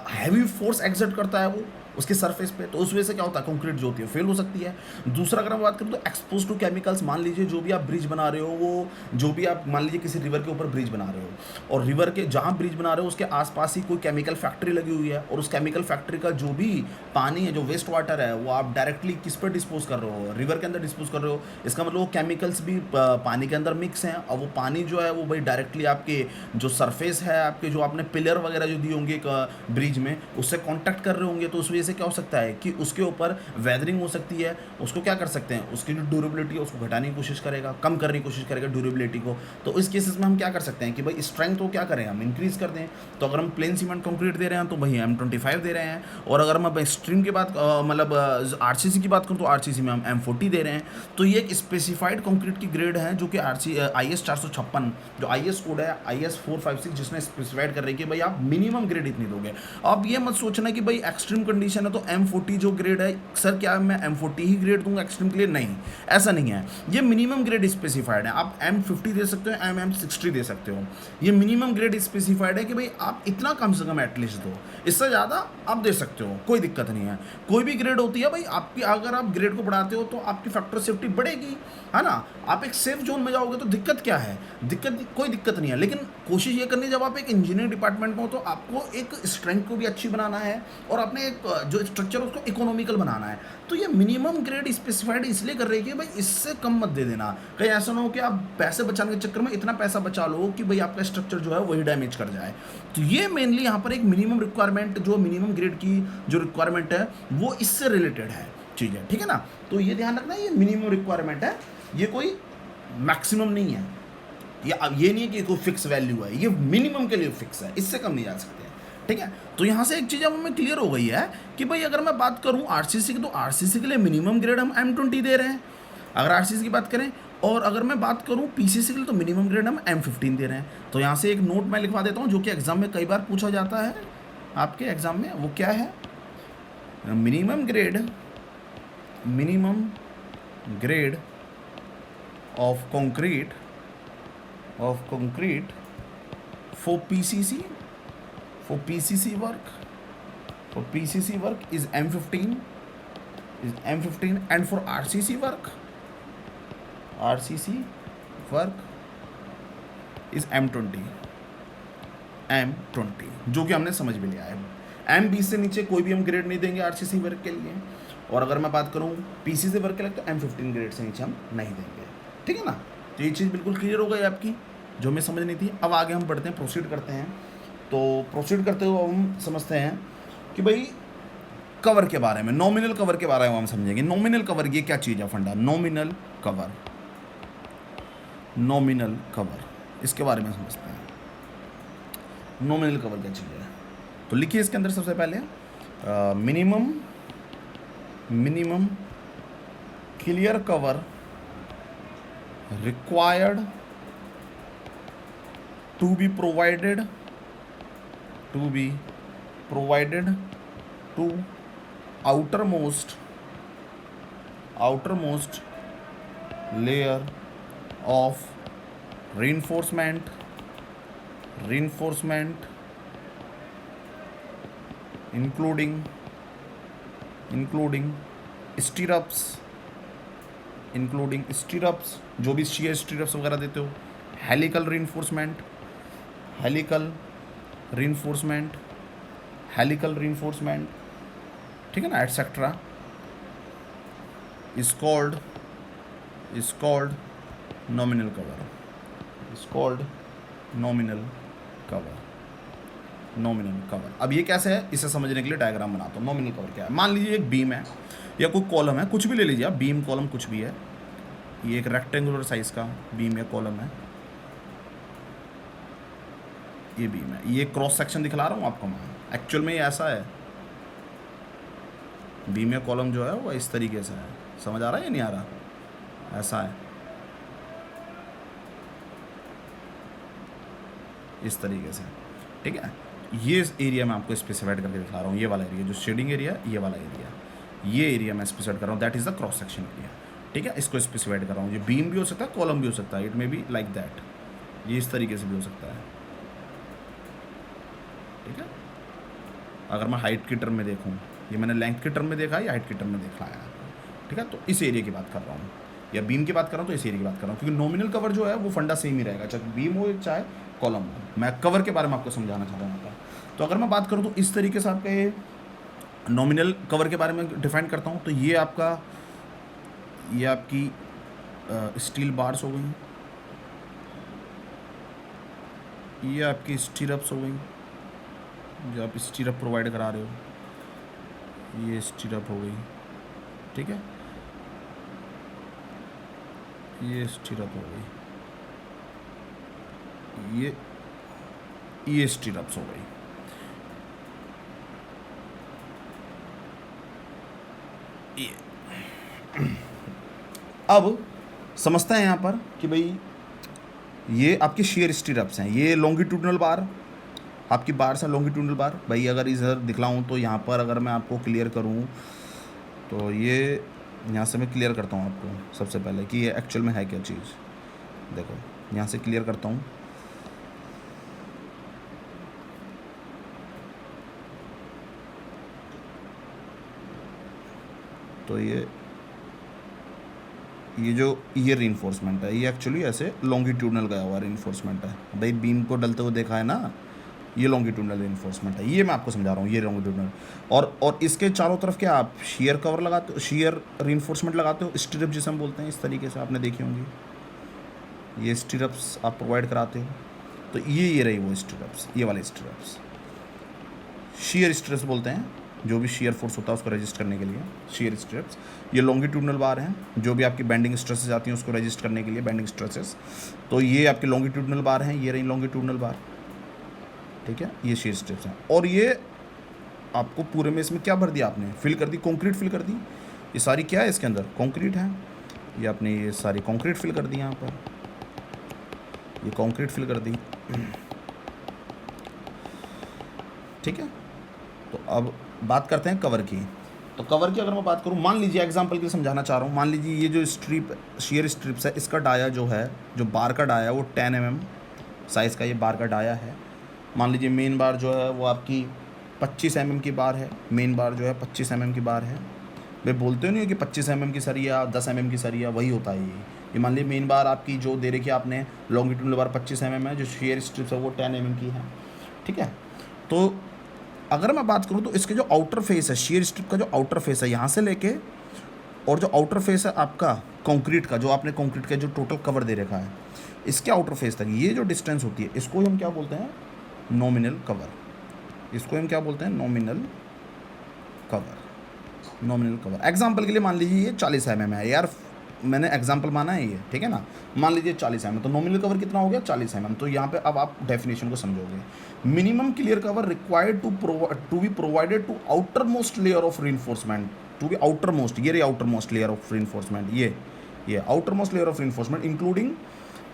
हैवी फोर्स एक्सर्ट करता है वो उसके सरफेस पे, तो उस वजह से क्या होता है कंक्रीट जो होती है फेल हो सकती है। दूसरा अगर हम बात करें तो एक्सपोज टू केमिकल्स, मान लीजिए जो भी आप ब्रिज बना रहे हो, वो जो भी आप मान लीजिए किसी रिवर के ऊपर ब्रिज बना रहे हो, और रिवर के जहाँ ब्रिज बना रहे हो उसके आसपास ही कोई केमिकल फैक्ट्री लगी हुई है, और उस केमिकल फैक्ट्री का जो भी पानी है, जो वेस्ट वाटर है, वो आप डायरेक्टली किस पर डिस्पोज कर रहे हो, रिवर के अंदर डिस्पोज कर रहे हो। इसका मतलब वो केमिकल्स भी पानी के अंदर मिक्स हैं, और वो पानी जो है वो भाई डायरेक्टली आपके जो सरफेस है, आपके जो आपने पिलर वगैरह जो दिए होंगे एक ब्रिज में, उससे कॉन्टैक्ट कर रहे होंगे, तो उस वजह से क्या हो सकता है कि उसके ऊपर वेदरिंग हो सकती है। उसको क्या कर सकते हैं, उसकी जो ड्यूरेबिलिटी है उसको घटाने की कोशिश करेगा, कम करने की कोशिश करेगा ड्यूरेबिलिटी को। तो इस केसेस में हम क्या कर सकते हैं कि भाई स्ट्रेंथ को क्या करें, हम इंक्रीज कर दें। तो अगर हम प्लेन सीमेंट कंक्रीट दे रहे हैं तो भाई M25 दे रहे हैं, और अगर हम स्ट्रीम की बात मतलब आरसीसी की बात करूँ तो आरसीसी में हम M40 दे रहे हैं। तो ये एक स्पेसिफाइड कंक्रीट की ग्रेड है जो कि IS 456 जो IS कोड है, IS 456 जिसने स्पेसिफाइड कर रही है कि भाई आप मिनिमम ग्रेड इतनी दोगे। अब ये मत सोचना कि भाई एक्सट्रीम कंडीशन है तो M40 जो ग्रेड है, सर क्या मैं M40 ही ग्रेड दूंगा एक्सट्रीम के लिए, नहीं ऐसा नहीं है। ये मिनिमम ग्रेड स्पेसिफाइड है, आप M50 दे सकते हो, MM60 दे सकते हो, ये मिनिमम ग्रेड स्पेसिफाइड है कि भाई आप इतना कम से कम एटलीस्ट दो, इससे ज़्यादा आप दे सकते हो, कोई दिक्कत नहीं है। कोई भी ग्रेड होती है भाई आपकी, अगर आप ग्रेड को बढ़ाते हो तो आपकी फैक्टर सेफ्टी बढ़ेगी, है ना। आप एक सेफ जोन में जाओगे तो दिक्कत क्या है, कोई दिक्कत नहीं है। लेकिन कोशिश ये करनी, जब आप एक इंजीनियरिंग डिपार्टमेंट में हो तो आपको एक स्ट्रेंथ को भी अच्छी बनाना है, और अपने एक जो स्ट्रक्चर उसको इकोनॉमिकल बनाना है। तो ये मिनिमम ग्रेड स्पेसिफाइड इसलिए कर रही है कि भाई इससे कम मत दे देना, कहीं ऐसा ना हो कि आप पैसे बचाने के चक्कर में इतना पैसा बचा लो कि भाई आपका स्ट्रक्चर जो है वही डैमेज कर जाए। तो ये मेनली यहाँ पर एक मिनिमम रिक्वायरमेंट, जो मिनिमम ग्रेड की जो रिक्वायरमेंट है वो इससे रिलेटेड है चीज़ है, ठीक है ना। तो ये ध्यान रखना, ये मिनिमम रिक्वायरमेंट है, ये कोई मैक्सिमम नहीं है, ये नहीं है कि कोई फिक्स वैल्यू है, ये मिनिमम के लिए फिक्स है, इससे कम नहीं जा सकते, ठीक है। तो यहाँ से एक चीज़ अब हमें क्लियर हो गई है कि भाई अगर मैं बात करूँ आरसीसी की, तो आरसीसी के लिए मिनिमम ग्रेड हम M20 दे रहे हैं अगर आरसीसी की बात करें, और अगर मैं बात करूँ पीसीसी के लिए तो मिनिमम ग्रेड हम M15 दे रहे हैं। तो यहाँ से एक नोट मैं लिखवा देता हूँ जो कि एग्जाम में कई बार पूछा जाता है आपके एग्जाम में, वो क्या है, minimum grade minimum grade of concrete for PCC work is M15 and for RCC work is M20 जो कि हमने समझ भी लिया है। M20 से नीचे कोई भी हम ग्रेड नहीं देंगे RCC वर्क के लिए, और अगर मैं बात करूँ PCC वर्क के लिए तो M15 ग्रेड से नीचे हम नहीं देंगे, ठीक है ना। तो ये चीज़ बिल्कुल क्लियर हो गई आपकी, जो हमें समझ नहीं थी। अब आगे हम बढ़ते हैं, प्रोसीड करते हैं। तो प्रोसीड करते हुए हम समझते हैं कि भाई कवर के बारे में, नॉमिनल कवर के बारे में हम समझेंगे। नॉमिनल कवर ये क्या चीज़ है फंडा, नॉमिनल कवर, इसके बारे में समझते हैं। नॉमिनल कवर क्या चीज़ है, तो लिखिए इसके अंदर सबसे पहले minimum clear cover required to be provided to outermost layer of reinforcement including stirrups, जो भी shear stirrups वगैरह देते हो, helical reinforcement, ठीक है ना, etcetera, is called nominal cover। अब ये कैसे है, इसे समझने के लिए डायग्राम बनाता हूँ। नॉमिनल कवर क्या है, मान लीजिए एक बीम है या कोई कॉलम है, कुछ भी ले लीजिए आप, बीम कॉलम कुछ भी है। ये एक रेक्टेंगुलर साइज का बीम या कॉलम है, ये बीम है, ये क्रॉस सेक्शन दिखला रहा हूँ आपको मैं। एक्चुअल में ये ऐसा है, बीम या कॉलम जो है वो इस तरीके से है, समझ आ रहा है या नहीं आ रहा, ऐसा है, इस तरीके से, ठीक है। ये एरिया मैं आपको स्पेसिफाइड करके दिखा रहा हूँ, ये वाला एरिया जो शेडिंग एरिया, ये वाला एरिया, ये एरिया मैं स्पेसिफाइड कर रहा हूँ, that is the cross section area, ठीक है। इसको स्पेसिफाइड कर रहा हूँ। ये बीम भी हो सकता है, कॉलम भी हो सकता है, it may be like that, ये इस तरीके से भी हो सकता है, ठीक है। अगर मैं हाइट की टर्म में देखूँ, ये मैंने लेंथ की टर्म में देखा है या हाइट की टर्म में देखा है, ठीक है। तो इस एरिया की बात कर रहा हूँ, या बीम की बात कर रहा हूँ, तो इस एरिया की बात कर रहा हूँ, क्योंकि नॉमिनल कवर जो है वो फंडा सेम ही रहेगा, चाहे बीम हो चाहे कॉलम हो। मैं कवर के बारे में आपको समझाना चाहता हूँ। तो अगर मैं बात करूँ तो इस तरीके से आपका ये नॉमिनल कवर के बारे में डिफाइन करता हूँ। तो ये आपकी स्टील बार्स हो गई, ये आपकी स्टीरअप्स हो गई, जो आप स्टीरअप प्रोवाइड करा रहे हो, ये स्टीरअप हो गई, ठीक है, ये स्टीरअप हो गई, ये स्टीरअप्स हो गई। अब समझते हैं यहाँ पर कि भाई ये आपके शेयर स्टीरअप्स हैं, ये लॉन्गिट्यूडनल बार, आपकी बार से लॉन्गिट्यूडनल बार। भाई अगर इधर दिखलाऊँ तो यहाँ पर अगर मैं आपको क्लियर करूँ तो ये यहाँ से मैं क्लियर करता हूँ आपको सबसे पहले कि ये एक्चुअल में है क्या चीज़। देखो यहाँ से क्लियर करता हूँ, तो ये रीइंफोर्समेंट है, ये एक्चुअली ऐसे लॉन्गिट्यूडनल गया हुआ रीइंफोर्समेंट है। भाई बीम को डलते हुए देखा है ना, ये लॉन्गिट्यूडनल रीइंफोर्समेंट है, ये मैं आपको समझा रहा हूँ, ये लॉन्गिट्यूडनल। और इसके चारों तरफ क्या आप शेयर कवर लगाते हो, शेयर रीइंफोर्समेंट लगाते हो, स्टीरअप जिसे हम बोलते हैं, इस तरीके से आपने देखी होंगी, ये स्टीरअप्स आप प्रोवाइड कराते हो। तो ये रही वो स्टीरअप्स, ये वाले स्टीरअप्स शेयर स्टीरअप्स बोलते हैं, जो भी शेयर फोर्स होता है उसको रजिस्ट करने के लिए शेयर स्ट्रेप्स। ये लॉन्गिट्यूडनल बार हैं, जो भी आपकी बेंडिंग स्ट्रेसेस आती हैं उसको रजिस्ट करने के लिए बेंडिंग स्ट्रेसेस। तो ये आपके लॉन्गिट्यूडनल बार हैं, ये रही लॉन्गिट्यूडनल बार, ठीक है, ये शेयर स्ट्रेप्स हैं। और ये आपको पूरे में इसमें क्या भर दिया आपने, फिल कर दी, कंक्रीट फिल कर दी। ये सारी क्या है इसके अंदर, कंक्रीट है, ये आपने ये सारी कंक्रीट फिल कर दी, यहाँ पर ये कंक्रीट फिल कर दी, ठीक है। तो अब बात करते हैं कवर की। तो कवर की अगर मैं बात करूँ, मान लीजिए एग्जांपल के लिए समझाना चाह रहा हूँ, मान लीजिए ये जो स्ट्रिप शेयर स्ट्रिप्स है, इसका डाया जो है, जो बार का डाया है वो 10 mm साइज़ का ये बार का डाया है। मान लीजिए मेन बार जो है वो आपकी 25 mm की बार है, मेन बार जो है 25 mm की बार है। वे बोलते नहीं हो कि 25 mm की सरिया 10 mm की सरिया, वही होता है ये मान लीजिए मेन बार आपकी जो दे रखी है आपने लॉन्गिट्यूडनल बार 25 mm है, जो शेयर स्ट्रिप्स है वो 10 mm की है, ठीक है। तो अगर मैं बात करूँ तो इसके जो आउटर फेस है, शेयर स्ट्रिप का जो आउटर फेस है यहाँ से लेके, और जो आउटर फेस है आपका कंक्रीट का, जो आपने कंक्रीट का जो टोटल कवर दे रखा है, इसके आउटर फेस तक ये जो डिस्टेंस होती है, इसको हम क्या बोलते हैं, नॉमिनल कवर। इसको हम क्या बोलते हैं, nominal cover. Nominal cover example के लिए मान लीजिए ये 40 mm है यार, मैंने एग्जांपल माना है ये, ठीक है ना। मान लीजिए 40 mm, तो नॉमिनल कवर कितना हो गया, 40 mm। तो यहाँ पे अब आप डेफिनेशन को समझोगे, minimum clear cover required to be provided to outermost layer of reinforcement, to be outermost, ये outermost layer of reinforcement, ये outermost layer of reinforcement including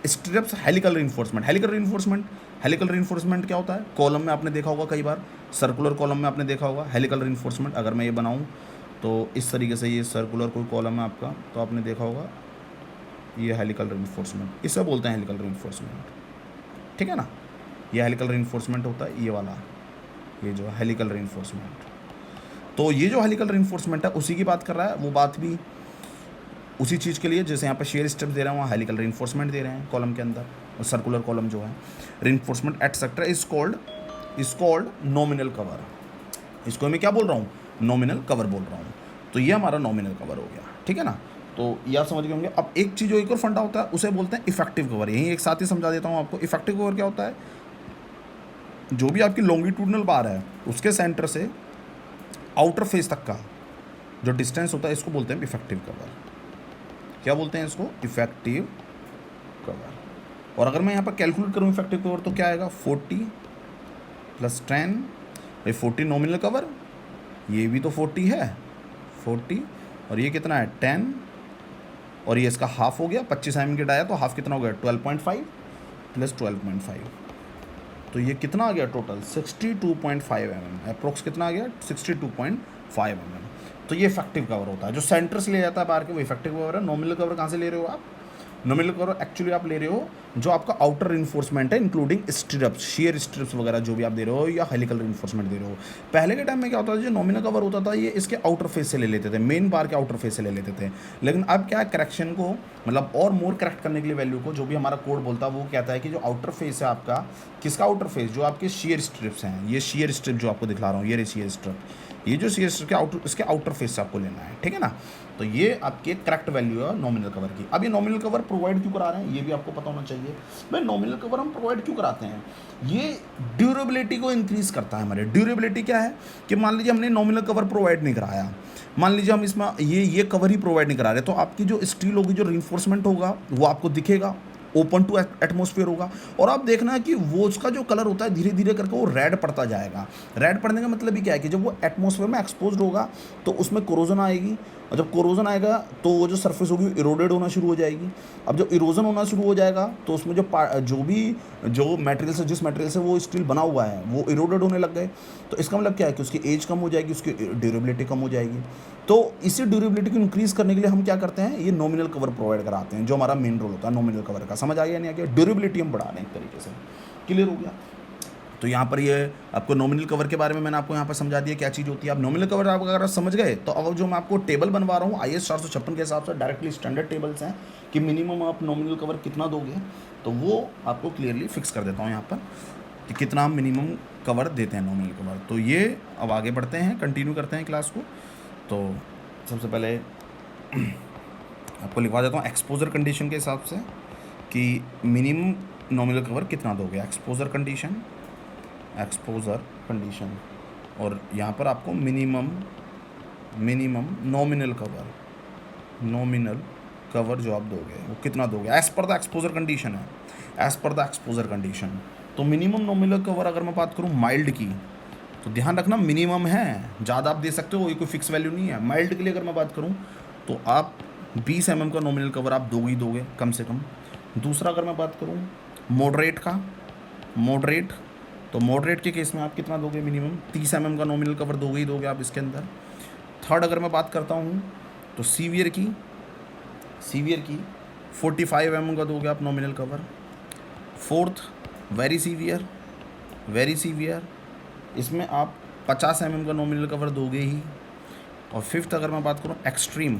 strips helical reinforcement. Helical reinforcement क्या होता है, column में आपने देखा होगा कई बार, सर्कुलर कॉलम में आपने देखा होगा हेलिकल रीइंफोर्समेंट। अगर मैं ये बनाऊँ तो इस तरीके से, ये सर्कुलर कोई कॉलम है आपका, तो आपने देखा होगा ये हेलिकल रीइंफोर्समेंट, इसे बोलते हैं हेलिकल रीइंफोर्समेंट, ठीक है ना। ये हेलिकल रीइंफोर्समेंट होता है, ये वाला, ये जो हेलिकल रीइंफोर्समेंट। तो ये जो हेलिकल रीइंफोर्समेंट है उसी की बात कर रहा है, वो बात भी उसी चीज़ के लिए, जैसे यहाँ पे शेयर स्ट्रिप दे रहे हैं वहाँ हेलिकल रीइंफोर्समेंट दे रहे हैं कॉलम के अंदर, और सर्कुलर कॉलम जो है reinforcement etcetera is called nominal cover. इसको मैं क्या बोल रहा हूँ, नॉमिनल कवर बोल रहा हूँ। तो ये हमारा नॉमिनल कवर हो गया, ठीक है ना। तो ये आप समझ गए होंगे। अब एक चीज़ जो एक और फंडा होता है उसे बोलते हैं इफेक्टिव कवर। यही एक साथ ही समझा देता हूँ आपको। इफेक्टिव कवर क्या होता है, जो भी आपकी लॉन्गिट्यूडनल बार है उसके सेंटर से आउटर फेस तक का जो डिस्टेंस होता है, इसको बोलते हैं इफेक्टिव कवर। क्या बोलते हैं इसको, इफेक्टिव कवर। और अगर मैं यहाँ पर कैलकुलेट करूँ इफेक्टिव कवर तो क्या आएगा, 40 + 10, भाई 40 नॉमिनल कवर, ये भी तो 40 है, 40, और ये कितना है 10, और ये इसका हाफ हो गया, 25 mm की डाया तो हाफ कितना हो गया 12.5 + 12.5, तो ये कितना आ गया टोटल 62.5 mm, अप्रोक्स कितना आ गया 62.5 mm। तो ये इफेक्टिव कवर होता है, जो सेंटर से ले जाता है बाहर के, वो इफेक्टिव कवर है। नॉमिनल कवर कहाँ से ले रहे हो आप, नॉमिनल कवर एक्चुअली आप ले रहे हो जो आपका आउटर रिइंफोर्समेंट है, इंक्लूडिंग स्ट्रिप्स, शेयर स्ट्रिप्स वगैरह जो भी आप दे रहे हो, या हेलिकल रिइंफोर्समेंट दे रहे हो। पहले के टाइम में क्या होता था, जो नॉमिनल कवर होता था ये इसके आउटर फेस से ले लेते थे, मेन बार के आउटर फेस से ले लेते थे। लेकिन अब क्या, करेक्शन को मतलब और मोर करेक्ट करने के लिए वैल्यू को, जो भी हमारा कोड बोलता है वो कहता है कि जो आउटर फेस है आपका, किसका आउटर फेस, जो आपके शेयर स्ट्रिप्स हैं, ये शेयर स्ट्रिप जो आपको दिखला रहा हूँ, ये शेयर स्ट्रिप, ये जो शेयर स्ट्रिप के आउटर, इसके आउटर फेस से आपको लेना है, ठीक है ना। तो ये आपके करेक्ट वैल्यू है नॉमिनल कवर की। अब ये नॉमिनल कवर प्रोवाइड क्यों करा रहे हैं, ये भी आपको पता होना चाहिए। भाई नॉमिनल कवर हम प्रोवाइड क्यों कराते हैं, ये ड्यूरेबिलिटी को इंक्रीज करता है हमारे। ड्यूरेबिलिटी क्या है कि मान लीजिए हमने नॉमिनल कवर प्रोवाइड नहीं कराया, मान लीजिए हम इसमें ये कवर ही प्रोवाइड नहीं करा रहे, तो आपकी जो स्टील होगी, जो रीइंफोर्समेंट होगा वो आपको दिखेगा, ओपन टू एटमॉस्फेयर होगा। और आप देखना है कि वो उसका जो कलर होता है धीरे धीरे करके वो रेड पड़ता जाएगा। रेड पड़ने का मतलब भी क्या है कि जब वो एटमॉस्फेयर में एक्सपोज होगा तो उसमें कोरोजन आएगी, और जब कोरोजन आएगा तो वो जो सरफेस होगी इरोडेड होना शुरू हो जाएगी। अब जब इरोजन होना शुरू हो जाएगा तो उसमें जो मटेरियल से, जिस मटेरियल से वो स्टील बना हुआ है वो इरोडेड होने लग गए। तो इसका मतलब क्या है कि उसकी एज कम हो जाएगी, उसकी ड्यूरेबिलिटी कम हो जाएगी। तो इसी ड्यूरेबिलिटी को इंक्रीज़ करने के लिए हम क्या करते हैं, ये नॉमिनल कवर प्रोवाइड कराते हैं, जो हमारा मेन रोल होता है नॉमिनल कवर का। समझ आ गया नहीं आ गया, ड्यूरेबिलिटी हम बढ़ा रहे हैं एक तरीके से, क्लियर हो गया। तो यहाँ पर ये आपको नॉमिनल कवर के बारे में मैंने आपको यहाँ पर समझा दिया क्या चीज़ होती है। आप नॉमिनल कवर आप अगर समझ गए तो अब जो मैं आपको टेबल बनवा रहा हूँ IS 456 के हिसाब से, डायरेक्टली स्टैंडर्ड टेबल्स हैं कि मिनिमम आप नॉमिनल कवर कितना दोगे, तो वो आपको क्लियरली फिक्स कर देता हूँ यहाँ पर कि कितना हम मिनिमम कवर देते हैं नॉमिनल कवर। तो ये अब आगे बढ़ते हैं, कंटिन्यू करते हैं क्लास को। तो सबसे पहले आपको लिखवा देता हूँ एक्सपोजर कंडीशन के हिसाब से कि मिनिमम नॉमिनल कवर कितना दोगे। एक्सपोजर कंडीशन, और यहाँ पर आपको मिनिमम नॉमिनल कवर जो आप दोगे वो कितना दोगे, as per the exposure condition है, as per the exposure condition. तो मिनिमम नॉमिनल कवर अगर मैं बात करूँ माइल्ड की, तो ध्यान रखना मिनिमम है, ज़्यादा आप दे सकते हो, ये कोई फिक्स वैल्यू नहीं है। माइल्ड के लिए अगर मैं बात करूँ तो आप 20 mm का नॉमिनल कवर आप दोगे ही दोगे कम से कम। दूसरा अगर मैं बात करूँ मॉडरेट का, तो मॉडरेट के केस में आप कितना दोगे, मिनिमम 30 mm का नॉमिनल कवर दोगे ही दोगे आप इसके अंदर। थर्ड अगर मैं बात करता हूँ तो सीवियर की 45 mm का दोगे आप nominal cover. Fourth very severe, इसमें आप 50 mm का नॉमिनल कवर दोगे ही। और फिफ्थ अगर मैं बात करूँ एक्सट्रीम,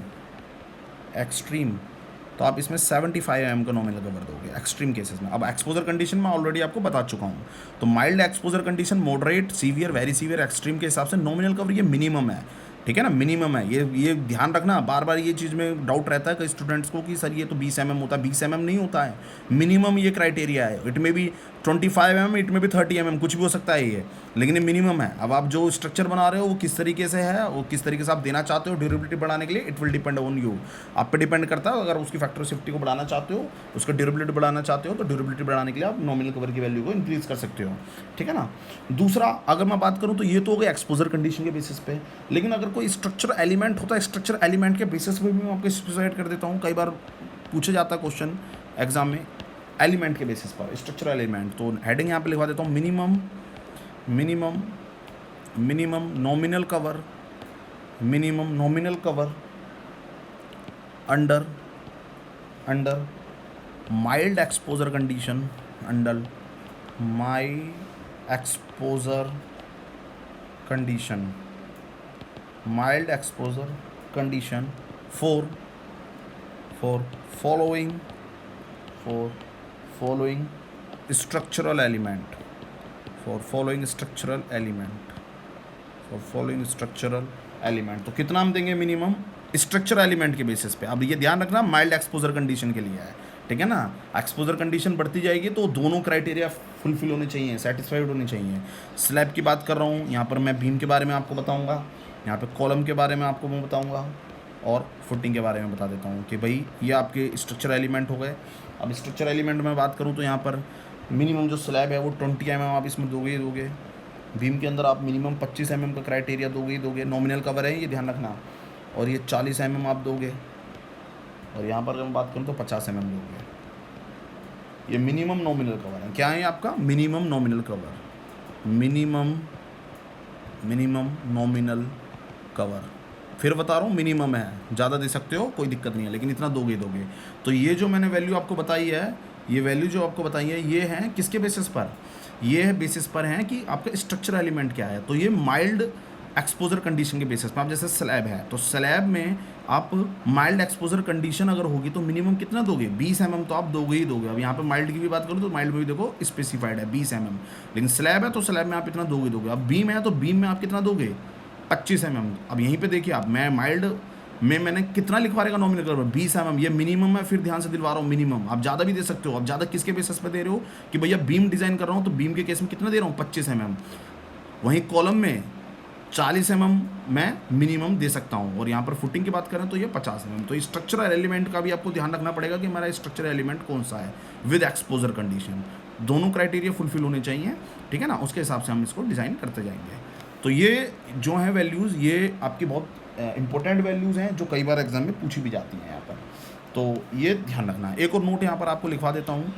तो आप इसमें 75 mm का नॉमिनल कवर दोगे एक्सट्रीम केसेस में। अब एक्सपोजर कंडीशन मैं ऑलरेडी आपको बता चुका हूँ। तो mild exposure condition, moderate, severe, very severe, extreme के हिसाब से नॉमिनल कवर ये मिनिमम है, ठीक है ना, मिनिमम है। ये ध्यान रखना, बार बार ये चीज़ में डाउट रहता है कई स्टूडेंट्स को कि सर ये तो 20 mm होता है। 20 mm नहीं होता है, मिनिमम ये क्राइटेरिया है। इट में भी 25 mm, इट में भी 30 mm, कुछ भी हो सकता है ये, लेकिन ये मिनिमम है। अब आप जो स्ट्रक्चर बना रहे हो वो किस तरीके से है, वो किस तरीके से आप देना चाहते हो ड्यूरेबिलिटी बढ़ाने के लिए, it will depend on you, आप पे डिपेंड करता है। अगर उसकी फैक्टर ऑफ सेफ्टी को बढ़ाना चाहते हो, उसका ड्यूरेबिलिटी बढ़ाना चाहते हो, तो ड्यूरेबिलिटी बढ़ाने के लिए आप नॉमिनल कवर की वैल्यू को इंक्रीज कर सकते हो, ठीक है ना। दूसरा अगर मैं बात करूँ तो ये तो हो गया एक्सपोजर कंडीशन के बेसिस पे, लेकिन अगर कोई स्ट्रक्चर एलिमेंट होता है, स्ट्रक्चर एलिमेंट के बेसिस पे भी मैं आपको स्पेसिफाइड कर देता हूँ। कई बार पूछा जाता है क्वेश्चन एग्जाम में एलिमेंट के बेसिस पर, स्ट्रक्चर एलिमेंट। तो हेडिंग यहाँ पे लिखवा देता हूँ, minimum nominal cover under mild exposure condition, mild exposure condition for following structural element. तो कितना हम देंगे मिनिमम स्ट्रक्चर एलिमेंट के बेसिस पे। अब ये ध्यान रखना माइल्ड एक्सपोजर कंडीशन के लिए है, ठीक है ना। एक्सपोजर कंडीशन बढ़ती जाएगी तो दोनों क्राइटेरिया फुलफिल होने चाहिए, सेटिस्फाइड होने चाहिए। स्लैब की बात कर रहा हूँ, यहाँ पर मैं बीम के बारे में आपको बताऊँगा, यहाँ पे कॉलम के बारे में आपको मैं बताऊँगा, और फुटिंग के बारे में बता देता हूँ कि भाई ये आपके स्ट्रक्चर एलिमेंट हो गए। अब स्ट्रक्चर एलिमेंट में बात करूँ तो यहाँ पर मिनिमम जो स्लैब है वो 20 mm आप इसमें दोगे। बीम के अंदर आप मिनिमम 25 mm का क्राइटेरिया दोगे। नॉमिनल कवर है ये ध्यान रखना। और ये 40 mm आप दोगे, और यहाँ पर अगर मैं बात करूँ तो 50 mm दोगे। ये मिनिमम नॉमिनल कवर है। क्या है आपका minimum nominal cover, minimum nominal cover. फिर बता रहा हूँ मिनिमम है, ज़्यादा दे सकते हो कोई दिक्कत नहीं है, लेकिन इतना दोगे। तो ये जो मैंने वैल्यू आपको बताई है, ये वैल्यू जो आपको बताई है, ये है किसके बेसिस पर, ये है बेसिस पर है कि आपका स्ट्रक्चर एलिमेंट क्या है। तो ये माइल्ड एक्सपोजर कंडीशन के बेसिस पर। आप जैसे स्लैब है तो स्लैब में आप माइल्ड एक्सपोजर कंडीशन अगर होगी तो मिनिमम कितना दोगे, 20 mm तो आप दोगे ही दोगे। अब यहाँ पे माइल्ड की भी बात करूँ तो माइल्ड में भी देखो स्पेसिफाइड है 20 mm, लेकिन स्लैब है तो स्लैब में आप इतना दोगे। अब बीम है तो बीम में आप कितना दोगे, 25 mm। अब यहीं पे देखिए आप, मैं माइल्ड में मैंने कितना लिखवा रहेगा नॉमिनल कवर, 20 mm, ये मिनिमम है। फिर ध्यान से दिलवा रहा हूँ मिनिमम, आप ज़्यादा भी दे सकते हो। अब ज़्यादा किसके बेसिस पे दे रहे हो कि भैया बीम डिज़ाइन कर रहा हूँ तो बीम के केस में कितना दे रहा हूँ, 25 mm। वहीं कॉलम में 40 mm मैं मिनिमम दे सकता हूँ। और यहाँ पर फुटिंग की बात करें तो ये 50 mm। तो स्ट्रक्चरल एलिमेंट का भी आपको ध्यान रखना पड़ेगा कि हमारा स्ट्रक्चरल एलिमेंट कौन सा है विद एक्सपोजर कंडीशन। दोनों क्राइटेरिया फुलफिल होने चाहिए, ठीक है ना। उसके हिसाब से हम इसको डिज़ाइन करते जाएंगे। तो ये जो है वैल्यूज़, ये आपकी बहुत इंपॉर्टेंट वैल्यूज़ हैं जो कई बार एग्जाम में पूछी भी जाती हैं यहाँ पर। तो ये ध्यान रखना है। एक और नोट यहाँ पर आपको लिखवा देता हूँ,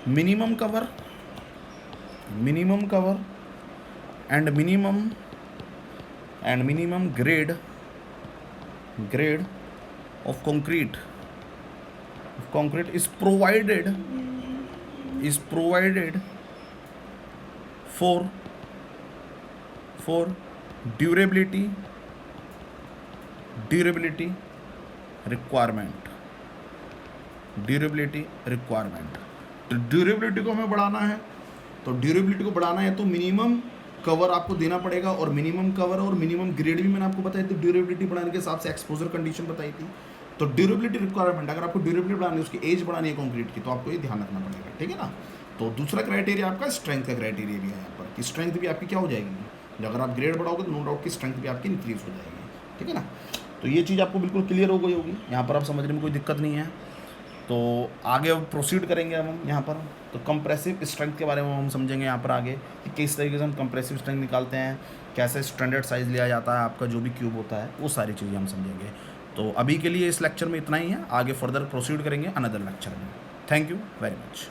minimum cover and minimum grade of concrete is provided for durability requirement। तो ड्यूरेबिलिटी को हमें बढ़ाना है, तो मिनिमम कवर आपको देना पड़ेगा। और मिनिमम कवर और मिनिमम ग्रेड भी मैंने आपको बताई थी ड्यूरेबिलिटी बढ़ाने के हिसाब से, एक्सपोजर कंडीशन बताई थी। तो ड्यूरेबिलिटी रिक्वायरमेंट, अगर आपको ड्यूरेबिलिटी बढ़ानी है, उसकी एज बढ़ानी है कंक्रीट की, तो आपको ये ध्यान रखना पड़ेगा, ठीक है ना। तो दूसरा क्राइटेरिया आपका स्ट्रेंथ का क्राइटेरिया भी है यहाँ पर, कि स्ट्रेंथ भी आपकी क्या हो जाएगी, अगर आप ग्रेड बढ़ाओगे तो नो डाउट की स्ट्रेंथ भी आपकी इंक्रीज हो जाएगी, ठीक है ना। तो ये चीज़ आपको बिल्कुल क्लियर हो गई होगी, यहाँ पर आप समझने में कोई दिक्कत नहीं है। तो आगे अब प्रोसीड करेंगे अब हम यहाँ पर, तो कंप्रेसिव स्ट्रेंथ के बारे में हम समझेंगे यहाँ पर आगे कि किस तरीके से हम कंप्रेसिव स्ट्रेंथ निकालते हैं, कैसे स्टैंडर्ड साइज़ लिया जाता है आपका जो भी क्यूब होता है, वो सारी चीज़ें हम समझेंगे। तो अभी के लिए इस लेक्चर में इतना ही है, आगे फर्दर प्रोसीड करेंगे अनदर लेक्चर में। Thank you very much.